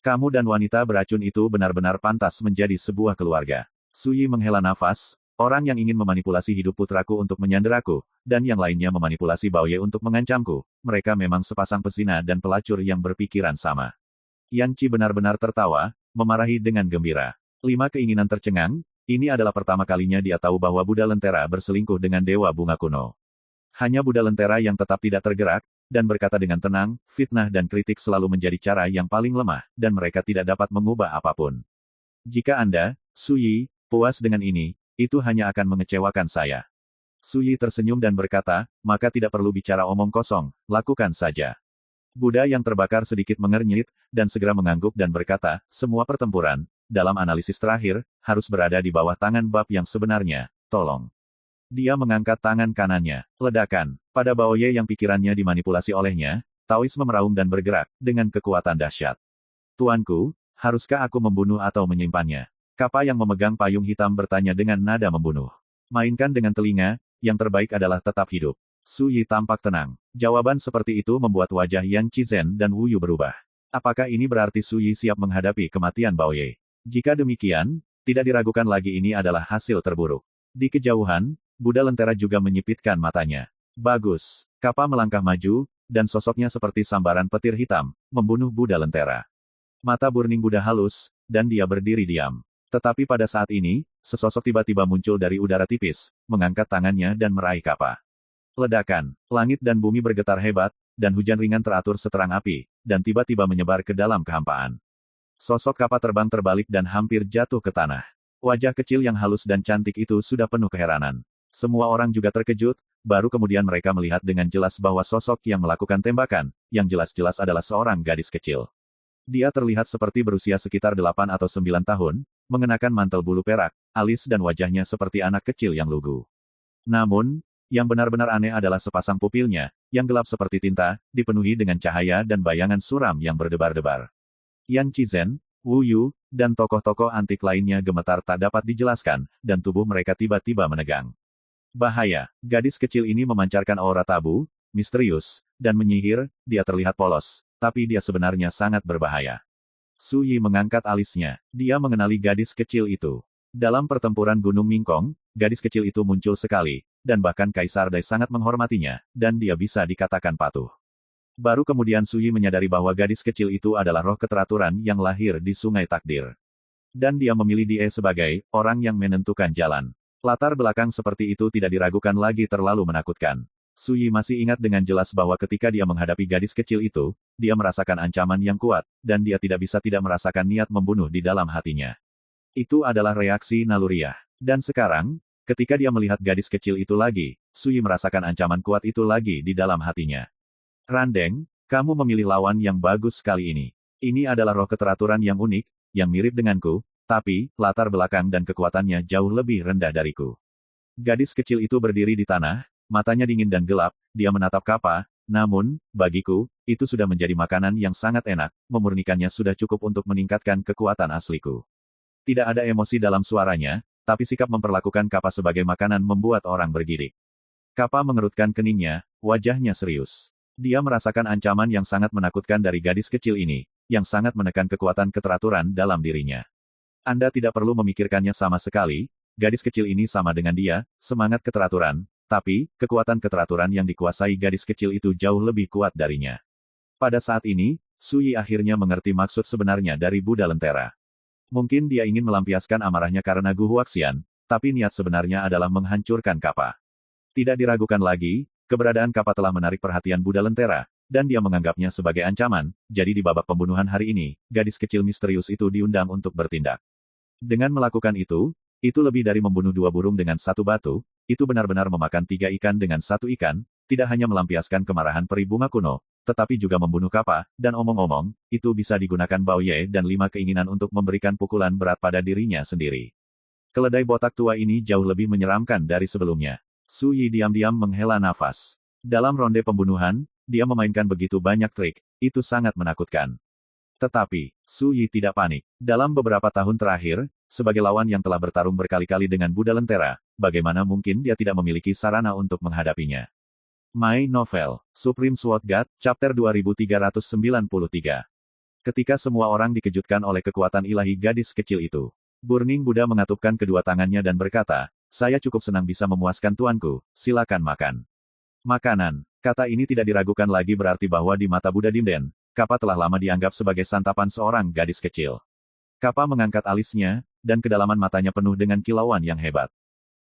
Kamu dan wanita beracun itu benar-benar pantas menjadi sebuah keluarga. Su Yi menghela nafas, orang yang ingin memanipulasi hidup putraku untuk menyanderaku, dan yang lainnya memanipulasi Bao Ye untuk mengancamku, mereka memang sepasang pesina dan pelacur yang berpikiran sama. Yan Qi benar-benar tertawa, memarahi dengan gembira. 5 keinginan tercengang, ini adalah pertama kalinya dia tahu bahwa Buddha Lentera berselingkuh dengan Dewa Bunga Kuno. Hanya Buddha Lentera yang tetap tidak tergerak, dan berkata dengan tenang, fitnah dan kritik selalu menjadi cara yang paling lemah, dan mereka tidak dapat mengubah apapun. Jika Anda, Su Yi, puas dengan ini, itu hanya akan mengecewakan saya. Su Yi tersenyum dan berkata, maka tidak perlu bicara omong kosong, lakukan saja. Buddha yang terbakar sedikit mengernyit, dan segera mengangguk dan berkata, semua pertempuran, dalam analisis terakhir, harus berada di bawah tangan bab yang sebenarnya, tolong. Dia mengangkat tangan kanannya. Ledakan. Pada Bao Ye yang pikirannya dimanipulasi olehnya, Taoisme meraung dan bergerak, dengan kekuatan dahsyat. Tuanku, haruskah aku membunuh atau menyimpannya? Kappa yang memegang payung hitam bertanya dengan nada membunuh. Mainkan dengan telinga, yang terbaik adalah tetap hidup. Su Yi tampak tenang. Jawaban seperti itu membuat wajah Yan Qizen dan Wu Yu berubah. Apakah ini berarti Su Yi siap menghadapi kematian Bao Ye? Jika demikian, tidak diragukan lagi ini adalah hasil terburuk. Di kejauhan, Buddha Lentera juga menyipitkan matanya. Bagus. Kappa melangkah maju, dan sosoknya seperti sambaran petir hitam, membunuh Buddha Lentera. Mata Burning Buddha halus, dan dia berdiri diam. Tetapi pada saat ini, sesosok tiba-tiba muncul dari udara tipis, mengangkat tangannya dan meraih Kappa. Ledakan. Langit dan bumi bergetar hebat, dan hujan ringan teratur seterang api, dan tiba-tiba menyebar ke dalam kehampaan. Sosok Kappa terbang terbalik dan hampir jatuh ke tanah. Wajah kecil yang halus dan cantik itu sudah penuh keheranan. Semua orang juga terkejut, baru kemudian mereka melihat dengan jelas bahwa sosok yang melakukan tembakan, yang jelas-jelas adalah seorang gadis kecil. Dia terlihat seperti berusia sekitar 8 atau 9 tahun, mengenakan mantel bulu perak, alis dan wajahnya seperti anak kecil yang lugu. Namun, Yang benar-benar aneh adalah sepasang pupilnya, yang gelap seperti tinta, dipenuhi dengan cahaya dan bayangan suram yang berdebar-debar. Yan Qizen, Wu Yu, dan tokoh-tokoh antik lainnya gemetar tak dapat dijelaskan, dan tubuh mereka tiba-tiba menegang. Bahaya, gadis kecil ini memancarkan aura tabu, misterius, dan menyihir, dia terlihat polos, tapi dia sebenarnya sangat berbahaya. Su Yi mengangkat alisnya, dia mengenali gadis kecil itu. Dalam pertempuran Gunung Mingkong, gadis kecil itu muncul sekali, dan bahkan Kaisar Dai sangat menghormatinya, dan dia bisa dikatakan patuh. Baru kemudian Su Yi menyadari bahwa gadis kecil itu adalah roh keteraturan yang lahir di Sungai Takdir. Dan dia memilih dia sebagai orang yang menentukan jalan. Latar belakang seperti itu tidak diragukan lagi terlalu menakutkan. Su Yi masih ingat dengan jelas bahwa ketika dia menghadapi gadis kecil itu, dia merasakan ancaman yang kuat, dan dia tidak bisa tidak merasakan niat membunuh di dalam hatinya. Itu adalah reaksi naluriah. Dan sekarang, ketika dia melihat gadis kecil itu lagi, Su Yi merasakan ancaman kuat itu lagi di dalam hatinya. Randeng, kamu memilih lawan yang bagus kali ini. Ini adalah roh keteraturan yang unik, yang mirip denganku, tapi, latar belakang dan kekuatannya jauh lebih rendah dariku. Gadis kecil itu berdiri di tanah, matanya dingin dan gelap, dia menatap Kappa, namun, bagiku, itu sudah menjadi makanan yang sangat enak, memurnikannya sudah cukup untuk meningkatkan kekuatan asliku. Tidak ada emosi dalam suaranya, tapi sikap memperlakukan Kappa sebagai makanan membuat orang bergidik. Kappa mengerutkan keningnya, wajahnya serius. Dia merasakan ancaman yang sangat menakutkan dari gadis kecil ini, yang sangat menekan kekuatan keteraturan dalam dirinya. Anda tidak perlu memikirkannya sama sekali, gadis kecil ini sama dengan dia, semangat keteraturan, tapi, kekuatan keteraturan yang dikuasai gadis kecil itu jauh lebih kuat darinya. Pada saat ini, Su Yi akhirnya mengerti maksud sebenarnya dari Buddha Lentera. Mungkin dia ingin melampiaskan amarahnya karena Gu Huaxian, tapi niat sebenarnya adalah menghancurkan Kappa. Tidak diragukan lagi, keberadaan Kappa telah menarik perhatian Buddha Lentera, dan dia menganggapnya sebagai ancaman, jadi di babak pembunuhan hari ini, gadis kecil misterius itu diundang untuk bertindak. Dengan melakukan itu lebih dari membunuh 2 burung dengan 1 batu, itu benar-benar memakan 3 ikan dengan 1 ikan, tidak hanya melampiaskan kemarahan peri bunga kuno, tetapi juga membunuh Kappa, dan omong-omong, itu bisa digunakan Bao Ye dan 5 keinginan untuk memberikan pukulan berat pada dirinya sendiri. Keledai botak tua ini jauh lebih menyeramkan dari sebelumnya. Su Yi diam-diam menghela nafas. Dalam ronde pembunuhan, dia memainkan begitu banyak trik, itu sangat menakutkan. Tetapi, Su Yi tidak panik. Dalam beberapa tahun terakhir, sebagai lawan yang telah bertarung berkali-kali dengan Buddha Lentera, bagaimana mungkin dia tidak memiliki sarana untuk menghadapinya. My Novel, Supreme Sword God, Chapter 2393. Ketika semua orang dikejutkan oleh kekuatan ilahi gadis kecil itu, Burning Buddha mengatupkan kedua tangannya dan berkata, saya cukup senang bisa memuaskan tuanku, silakan makan. Makanan, kata ini tidak diragukan lagi berarti bahwa di mata Buddha Dimden, Kappa telah lama dianggap sebagai santapan seorang gadis kecil. Kappa mengangkat alisnya, dan kedalaman matanya penuh dengan kilauan yang hebat.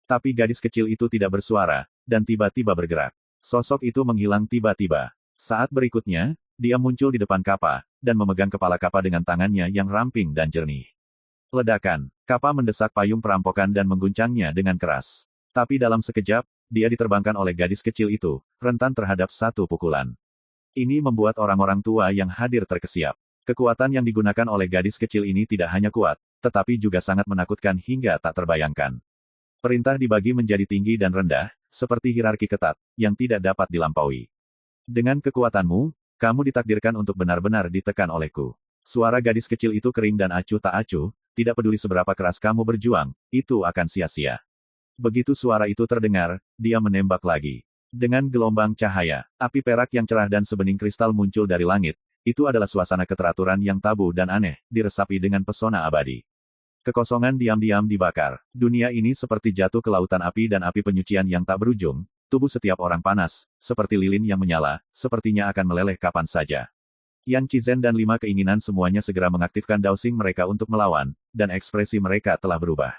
Tapi gadis kecil itu tidak bersuara, dan tiba-tiba bergerak. Sosok itu menghilang tiba-tiba. Saat berikutnya, dia muncul di depan Kappa, dan memegang kepala Kappa dengan tangannya yang ramping dan jernih. Ledakan, Kappa mendesak payung perampokan dan mengguncangnya dengan keras. Tapi dalam sekejap, dia diterbangkan oleh gadis kecil itu, rentan terhadap 1 pukulan. Ini membuat orang-orang tua yang hadir terkesiap. Kekuatan yang digunakan oleh gadis kecil ini tidak hanya kuat, tetapi juga sangat menakutkan hingga tak terbayangkan. Perintah dibagi menjadi tinggi dan rendah, seperti hierarki ketat, yang tidak dapat dilampaui. Dengan kekuatanmu, kamu ditakdirkan untuk benar-benar ditekan olehku. Suara gadis kecil itu kering dan acuh tak acuh, tidak peduli seberapa keras kamu berjuang, itu akan sia-sia. Begitu suara itu terdengar, dia menembak lagi. Dengan gelombang cahaya, api perak yang cerah dan sebening kristal muncul dari langit, itu adalah suasana keteraturan yang tabu dan aneh, diresapi dengan pesona abadi. Kekosongan diam-diam dibakar. Dunia ini seperti jatuh ke lautan api dan api penyucian yang tak berujung, tubuh setiap orang panas, seperti lilin yang menyala, sepertinya akan meleleh kapan saja. Yan Qizen dan 5 keinginan semuanya segera mengaktifkan dowsing mereka untuk melawan, dan ekspresi mereka telah berubah.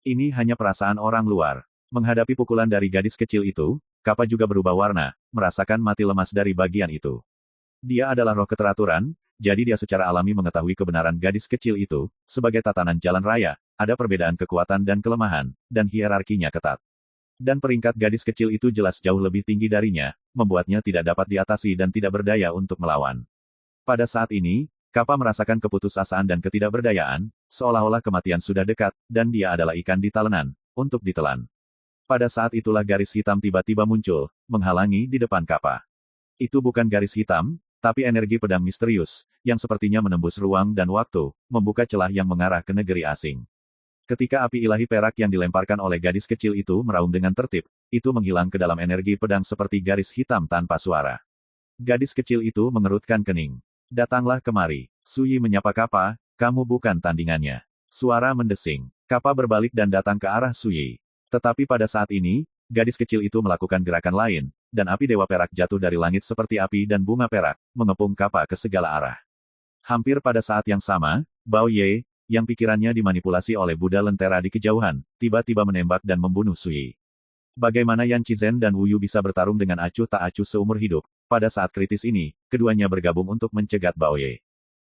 Ini hanya perasaan orang luar. Menghadapi pukulan dari gadis kecil itu, Kappa juga berubah warna, merasakan mati lemas dari bagian itu. Dia adalah roh keteraturan, jadi dia secara alami mengetahui kebenaran gadis kecil itu, sebagai tatanan jalan raya, ada perbedaan kekuatan dan kelemahan, dan hierarkinya ketat. Dan peringkat gadis kecil itu jelas jauh lebih tinggi darinya, membuatnya tidak dapat diatasi dan tidak berdaya untuk melawan. Pada saat ini, Kappa merasakan keputusasaan dan ketidakberdayaan, seolah-olah kematian sudah dekat, dan dia adalah ikan di talenan, untuk ditelan. Pada saat itulah garis hitam tiba-tiba muncul, menghalangi di depan Kappa. Itu bukan garis hitam, tapi energi pedang misterius, yang sepertinya menembus ruang dan waktu, membuka celah yang mengarah ke negeri asing. Ketika api ilahi perak yang dilemparkan oleh gadis kecil itu meraung dengan tertib, itu menghilang ke dalam energi pedang seperti garis hitam tanpa suara. Gadis kecil itu mengerutkan kening. Datanglah kemari. Suyi menyapa Kappa, kamu bukan tandingannya. Suara mendesing. Kappa berbalik dan datang ke arah Suyi. Tetapi pada saat ini, gadis kecil itu melakukan gerakan lain, dan api dewa perak jatuh dari langit seperti api dan bunga perak, mengepung Kappa ke segala arah. Hampir pada saat yang sama, Bao Ye, yang pikirannya dimanipulasi oleh Buddha Lentera di kejauhan, tiba-tiba menembak dan membunuh Suyi. Bagaimana Yan Qizen dan Wu Yu bisa bertarung dengan acuh tak acuh seumur hidup? Pada saat kritis ini, keduanya bergabung untuk mencegat Bao Ye.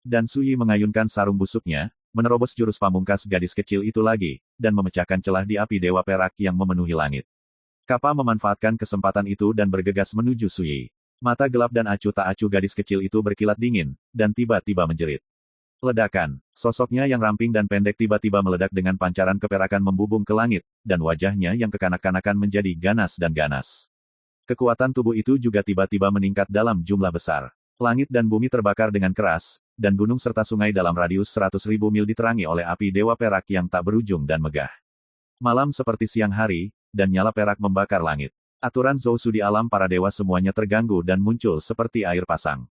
Dan Suyi mengayunkan sarung busuknya, menerobos jurus pamungkas gadis kecil itu lagi, dan memecahkan celah di api dewa perak yang memenuhi langit. Kappa memanfaatkan kesempatan itu dan bergegas menuju Suyi. Mata gelap dan acuh tak acuh gadis kecil itu berkilat dingin, dan tiba-tiba menjerit. Ledakan. Sosoknya yang ramping dan pendek tiba-tiba meledak dengan pancaran keperakan membubung ke langit, dan wajahnya yang kekanak-kanakan menjadi ganas dan ganas. Kekuatan tubuh itu juga tiba-tiba meningkat dalam jumlah besar. Langit dan bumi terbakar dengan keras, dan gunung serta sungai dalam radius 100.000 mil diterangi oleh api dewa perak yang tak berujung dan megah. Malam seperti siang hari, dan nyala perak membakar langit. Aturan Zousu di alam para dewa semuanya terganggu dan muncul seperti air pasang.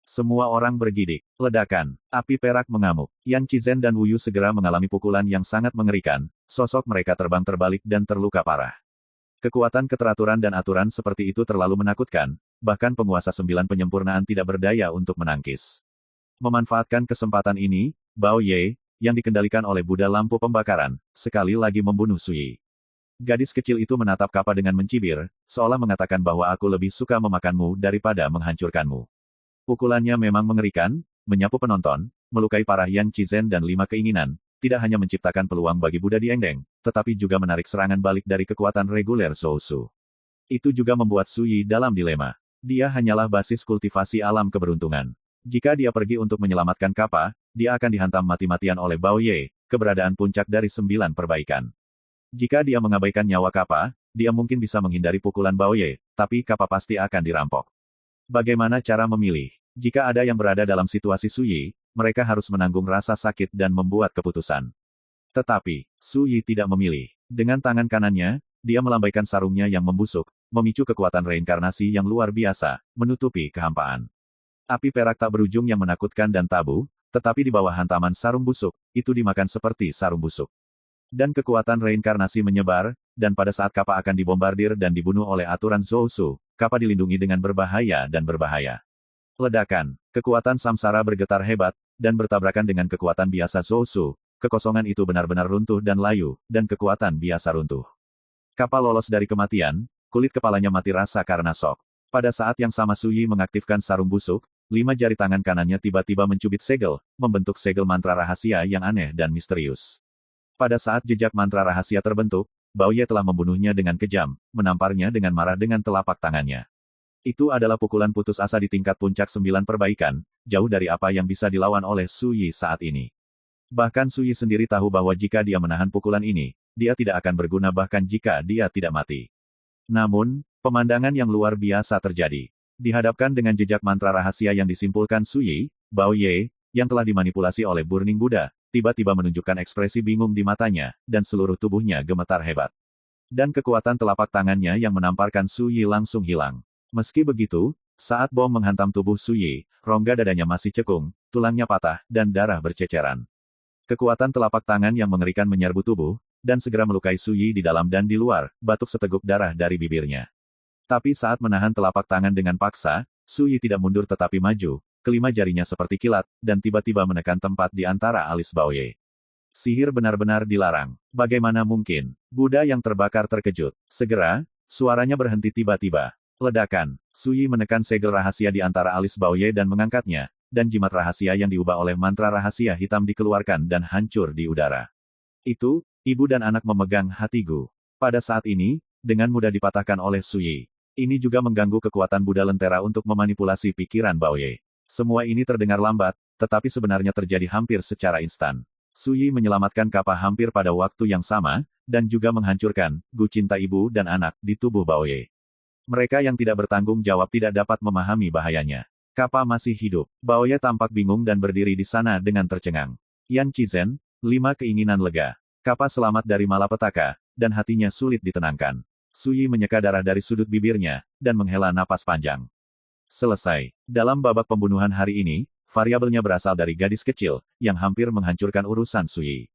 Semua orang bergidik. Ledakan. Api perak mengamuk. Yan Qizen dan Wu Yu segera mengalami pukulan yang sangat mengerikan, sosok mereka terbang terbalik dan terluka parah. Kekuatan keteraturan dan aturan seperti itu terlalu menakutkan, bahkan penguasa 9 penyempurnaan tidak berdaya untuk menangkis. Memanfaatkan kesempatan ini, Bao Ye, yang dikendalikan oleh Buddha lampu pembakaran, sekali lagi membunuh Suyi. Gadis kecil itu menatap Kappa dengan mencibir, seolah mengatakan bahwa aku lebih suka memakanmu daripada menghancurkanmu. Pukulannya memang mengerikan, menyapu penonton, melukai parah Yan Qizen dan 5 keinginan, tidak hanya menciptakan peluang bagi Buddha Diengdeng, tetapi juga menarik serangan balik dari kekuatan reguler Zousu. Itu juga membuat Suyi dalam dilema. Dia hanyalah basis kultivasi alam keberuntungan. Jika dia pergi untuk menyelamatkan Kappa, dia akan dihantam mati-matian oleh Bao Ye, keberadaan puncak dari 9 perbaikan. Jika dia mengabaikan nyawa Kappa, dia mungkin bisa menghindari pukulan Bao Ye, tapi Kappa pasti akan dirampok. Bagaimana cara memilih? Jika ada yang berada dalam situasi Suyi, mereka harus menanggung rasa sakit dan membuat keputusan. Tetapi, Suyi tidak memilih. Dengan tangan kanannya, dia melambaikan sarungnya yang membusuk, memicu kekuatan reinkarnasi yang luar biasa, menutupi kehampaan. Api perak tak berujung yang menakutkan dan tabu, tetapi di bawah hantaman sarung busuk, itu dimakan seperti sarung busuk. Dan kekuatan reinkarnasi menyebar, dan pada saat Kappa akan dibombardir dan dibunuh oleh aturan Zousu, Kappa dilindungi dengan berbahaya dan berbahaya. Ledakan. Kekuatan samsara bergetar hebat, dan bertabrakan dengan kekuatan biasa Zousu. Kekosongan itu benar-benar runtuh dan layu, dan kekuatan biasa runtuh. Kappa lolos dari kematian, kulit kepalanya mati rasa karena shock. Pada saat yang sama Suyi mengaktifkan sarung busuk, 5 jari tangan kanannya tiba-tiba mencubit segel, membentuk segel mantra rahasia yang aneh dan misterius. Pada saat jejak mantra rahasia terbentuk, Bao Ye telah membunuhnya dengan kejam, menamparnya dengan marah dengan telapak tangannya. Itu adalah pukulan putus asa di tingkat puncak 9 perbaikan, jauh dari apa yang bisa dilawan oleh Suyi saat ini. Bahkan Suyi sendiri tahu bahwa jika dia menahan pukulan ini, dia tidak akan berguna bahkan jika dia tidak mati. Namun, pemandangan yang luar biasa terjadi. Dihadapkan dengan jejak mantra rahasia yang disimpulkan Suyi, Bao Ye, yang telah dimanipulasi oleh Burning Buddha, tiba-tiba menunjukkan ekspresi bingung di matanya, dan seluruh tubuhnya gemetar hebat. Dan kekuatan telapak tangannya yang menamparkan Suyi langsung hilang. Meski begitu, saat bom menghantam tubuh Suyi, rongga dadanya masih cekung, tulangnya patah, dan darah berceceran. Kekuatan telapak tangan yang mengerikan menyerbu tubuh, dan segera melukai Suyi di dalam dan di luar, batuk seteguk darah dari bibirnya. Tapi saat menahan telapak tangan dengan paksa, Suyi tidak mundur tetapi maju. Kelima jarinya seperti kilat, dan tiba-tiba menekan tempat di antara alis Bao Ye. Sihir benar-benar dilarang. Bagaimana mungkin? Buddha yang terbakar terkejut. Segera, suaranya berhenti tiba-tiba. Ledakan. Suyi menekan segel rahasia di antara alis Bao Ye dan mengangkatnya, dan jimat rahasia yang diubah oleh mantra rahasia hitam dikeluarkan dan hancur di udara. Itu, ibu dan anak memegang hati Gu. Pada saat ini, dengan mudah dipatahkan oleh Suyi. Ini juga mengganggu kekuatan Buddha Lentera untuk memanipulasi pikiran Bao Ye. Semua ini terdengar lambat, tetapi sebenarnya terjadi hampir secara instan. Suyi menyelamatkan Kappa hampir pada waktu yang sama, dan juga menghancurkan Gu cinta ibu dan anak di tubuh Baoye. Mereka yang tidak bertanggung jawab tidak dapat memahami bahayanya. Kappa masih hidup. Baoye tampak bingung dan berdiri di sana dengan tercengang. Yan Qizen, 5 keinginan lega. Kappa selamat dari malapetaka, dan hatinya sulit ditenangkan. Suyi menyeka darah dari sudut bibirnya, dan menghela napas panjang. Selesai. Dalam babak pembunuhan hari ini, variabelnya berasal dari gadis kecil, yang hampir menghancurkan urusan Suyi.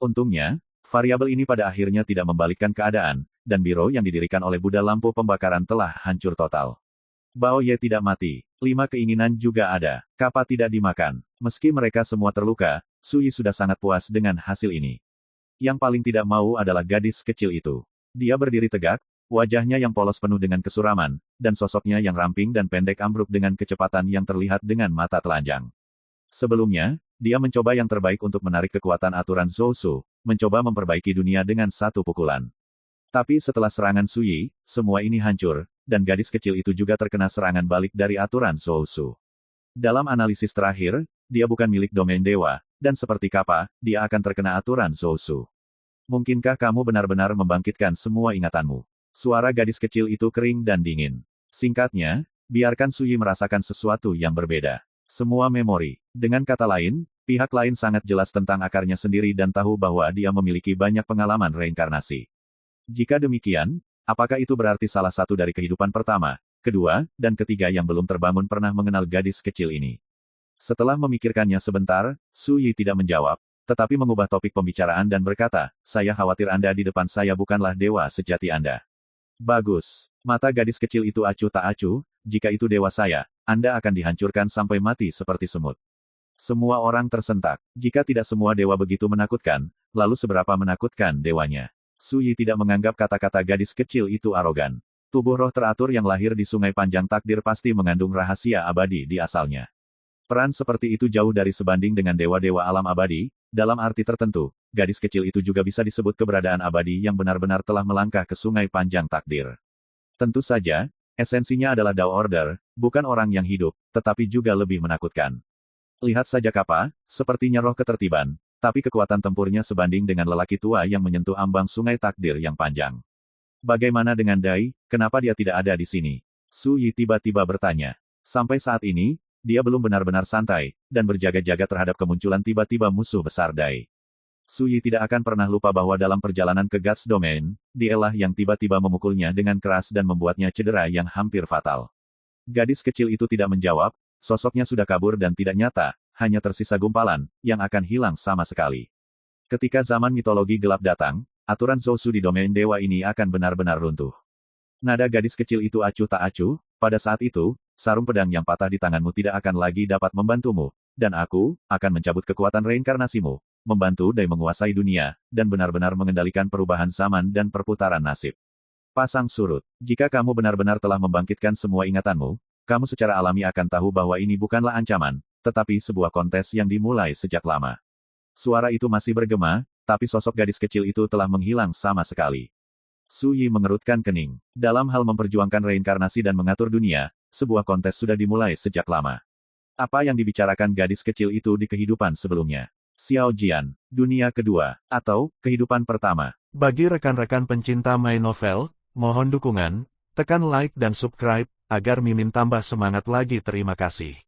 Untungnya, variabel ini pada akhirnya tidak membalikkan keadaan, dan biro yang didirikan oleh Buddha lampu pembakaran telah hancur total. Baoye tidak mati. 5 keinginan juga ada. Kappa tidak dimakan. Meski mereka semua terluka, Suyi sudah sangat puas dengan hasil ini. Yang paling tidak mau adalah gadis kecil itu. Dia berdiri tegak, wajahnya yang polos penuh dengan kesuraman, dan sosoknya yang ramping dan pendek ambruk dengan kecepatan yang terlihat dengan mata telanjang. Sebelumnya, dia mencoba yang terbaik untuk menarik kekuatan aturan Zousu, mencoba memperbaiki dunia dengan satu pukulan. Tapi setelah serangan Suyi, semua ini hancur, dan gadis kecil itu juga terkena serangan balik dari aturan Zousu. Dalam analisis terakhir, dia bukan milik domain dewa, dan seperti Kappa, dia akan terkena aturan Zousu. Mungkinkah kamu benar-benar membangkitkan semua ingatanmu? Suara gadis kecil itu kering dan dingin. Singkatnya, biarkan Suyi merasakan sesuatu yang berbeda. Semua memori. Dengan kata lain, pihak lain sangat jelas tentang akarnya sendiri dan tahu bahwa dia memiliki banyak pengalaman reinkarnasi. Jika demikian, apakah itu berarti salah satu dari kehidupan pertama, kedua, dan ketiga yang belum terbangun pernah mengenal gadis kecil ini? Setelah memikirkannya sebentar, Suyi tidak menjawab, tetapi mengubah topik pembicaraan dan berkata, saya khawatir Anda di depan saya bukanlah dewa sejati Anda. Bagus. Mata gadis kecil itu acuh tak acuh, jika itu dewa saya, Anda akan dihancurkan sampai mati seperti semut. Semua orang tersentak. Jika tidak semua dewa begitu menakutkan, lalu seberapa menakutkan dewanya? Suyi tidak menganggap kata-kata gadis kecil itu arogan. Tubuh roh teratur yang lahir di sungai panjang takdir pasti mengandung rahasia abadi di asalnya. Peran seperti itu jauh dari sebanding dengan dewa-dewa alam abadi. Dalam arti tertentu, gadis kecil itu juga bisa disebut keberadaan abadi yang benar-benar telah melangkah ke sungai panjang takdir. Tentu saja, esensinya adalah Dao Order, bukan orang yang hidup, tetapi juga lebih menakutkan. Lihat saja Kappa, sepertinya roh ketertiban, tapi kekuatan tempurnya sebanding dengan lelaki tua yang menyentuh ambang sungai takdir yang panjang. Bagaimana dengan Dai, kenapa dia tidak ada di sini? Suyi tiba-tiba bertanya. Sampai saat ini, dia belum benar-benar santai, dan berjaga-jaga terhadap kemunculan tiba-tiba musuh besar Dai. Suyi tidak akan pernah lupa bahwa dalam perjalanan ke Guts Domain, dialah yang tiba-tiba memukulnya dengan keras dan membuatnya cedera yang hampir fatal. Gadis kecil itu tidak menjawab, sosoknya sudah kabur dan tidak nyata, hanya tersisa gumpalan, yang akan hilang sama sekali. Ketika zaman mitologi gelap datang, aturan Zousu di domain dewa ini akan benar-benar runtuh. Nada gadis kecil itu acuh tak acuh, pada saat itu, sarung pedang yang patah di tanganmu tidak akan lagi dapat membantumu, dan aku akan mencabut kekuatan reinkarnasimu, membantu Dai menguasai dunia, dan benar-benar mengendalikan perubahan zaman dan perputaran nasib. Pasang surut. Jika kamu benar-benar telah membangkitkan semua ingatanmu, kamu secara alami akan tahu bahwa ini bukanlah ancaman, tetapi sebuah kontes yang dimulai sejak lama. Suara itu masih bergema, tapi sosok gadis kecil itu telah menghilang sama sekali. Suyi mengerutkan kening. Dalam hal memperjuangkan reinkarnasi dan mengatur dunia, sebuah kontes sudah dimulai sejak lama. Apa yang dibicarakan gadis kecil itu di kehidupan sebelumnya? Xiao Jian, dunia kedua, atau kehidupan pertama. Bagi rekan-rekan pencinta My Novel, mohon dukungan, tekan like dan subscribe, agar Mimin tambah semangat lagi. Terima kasih.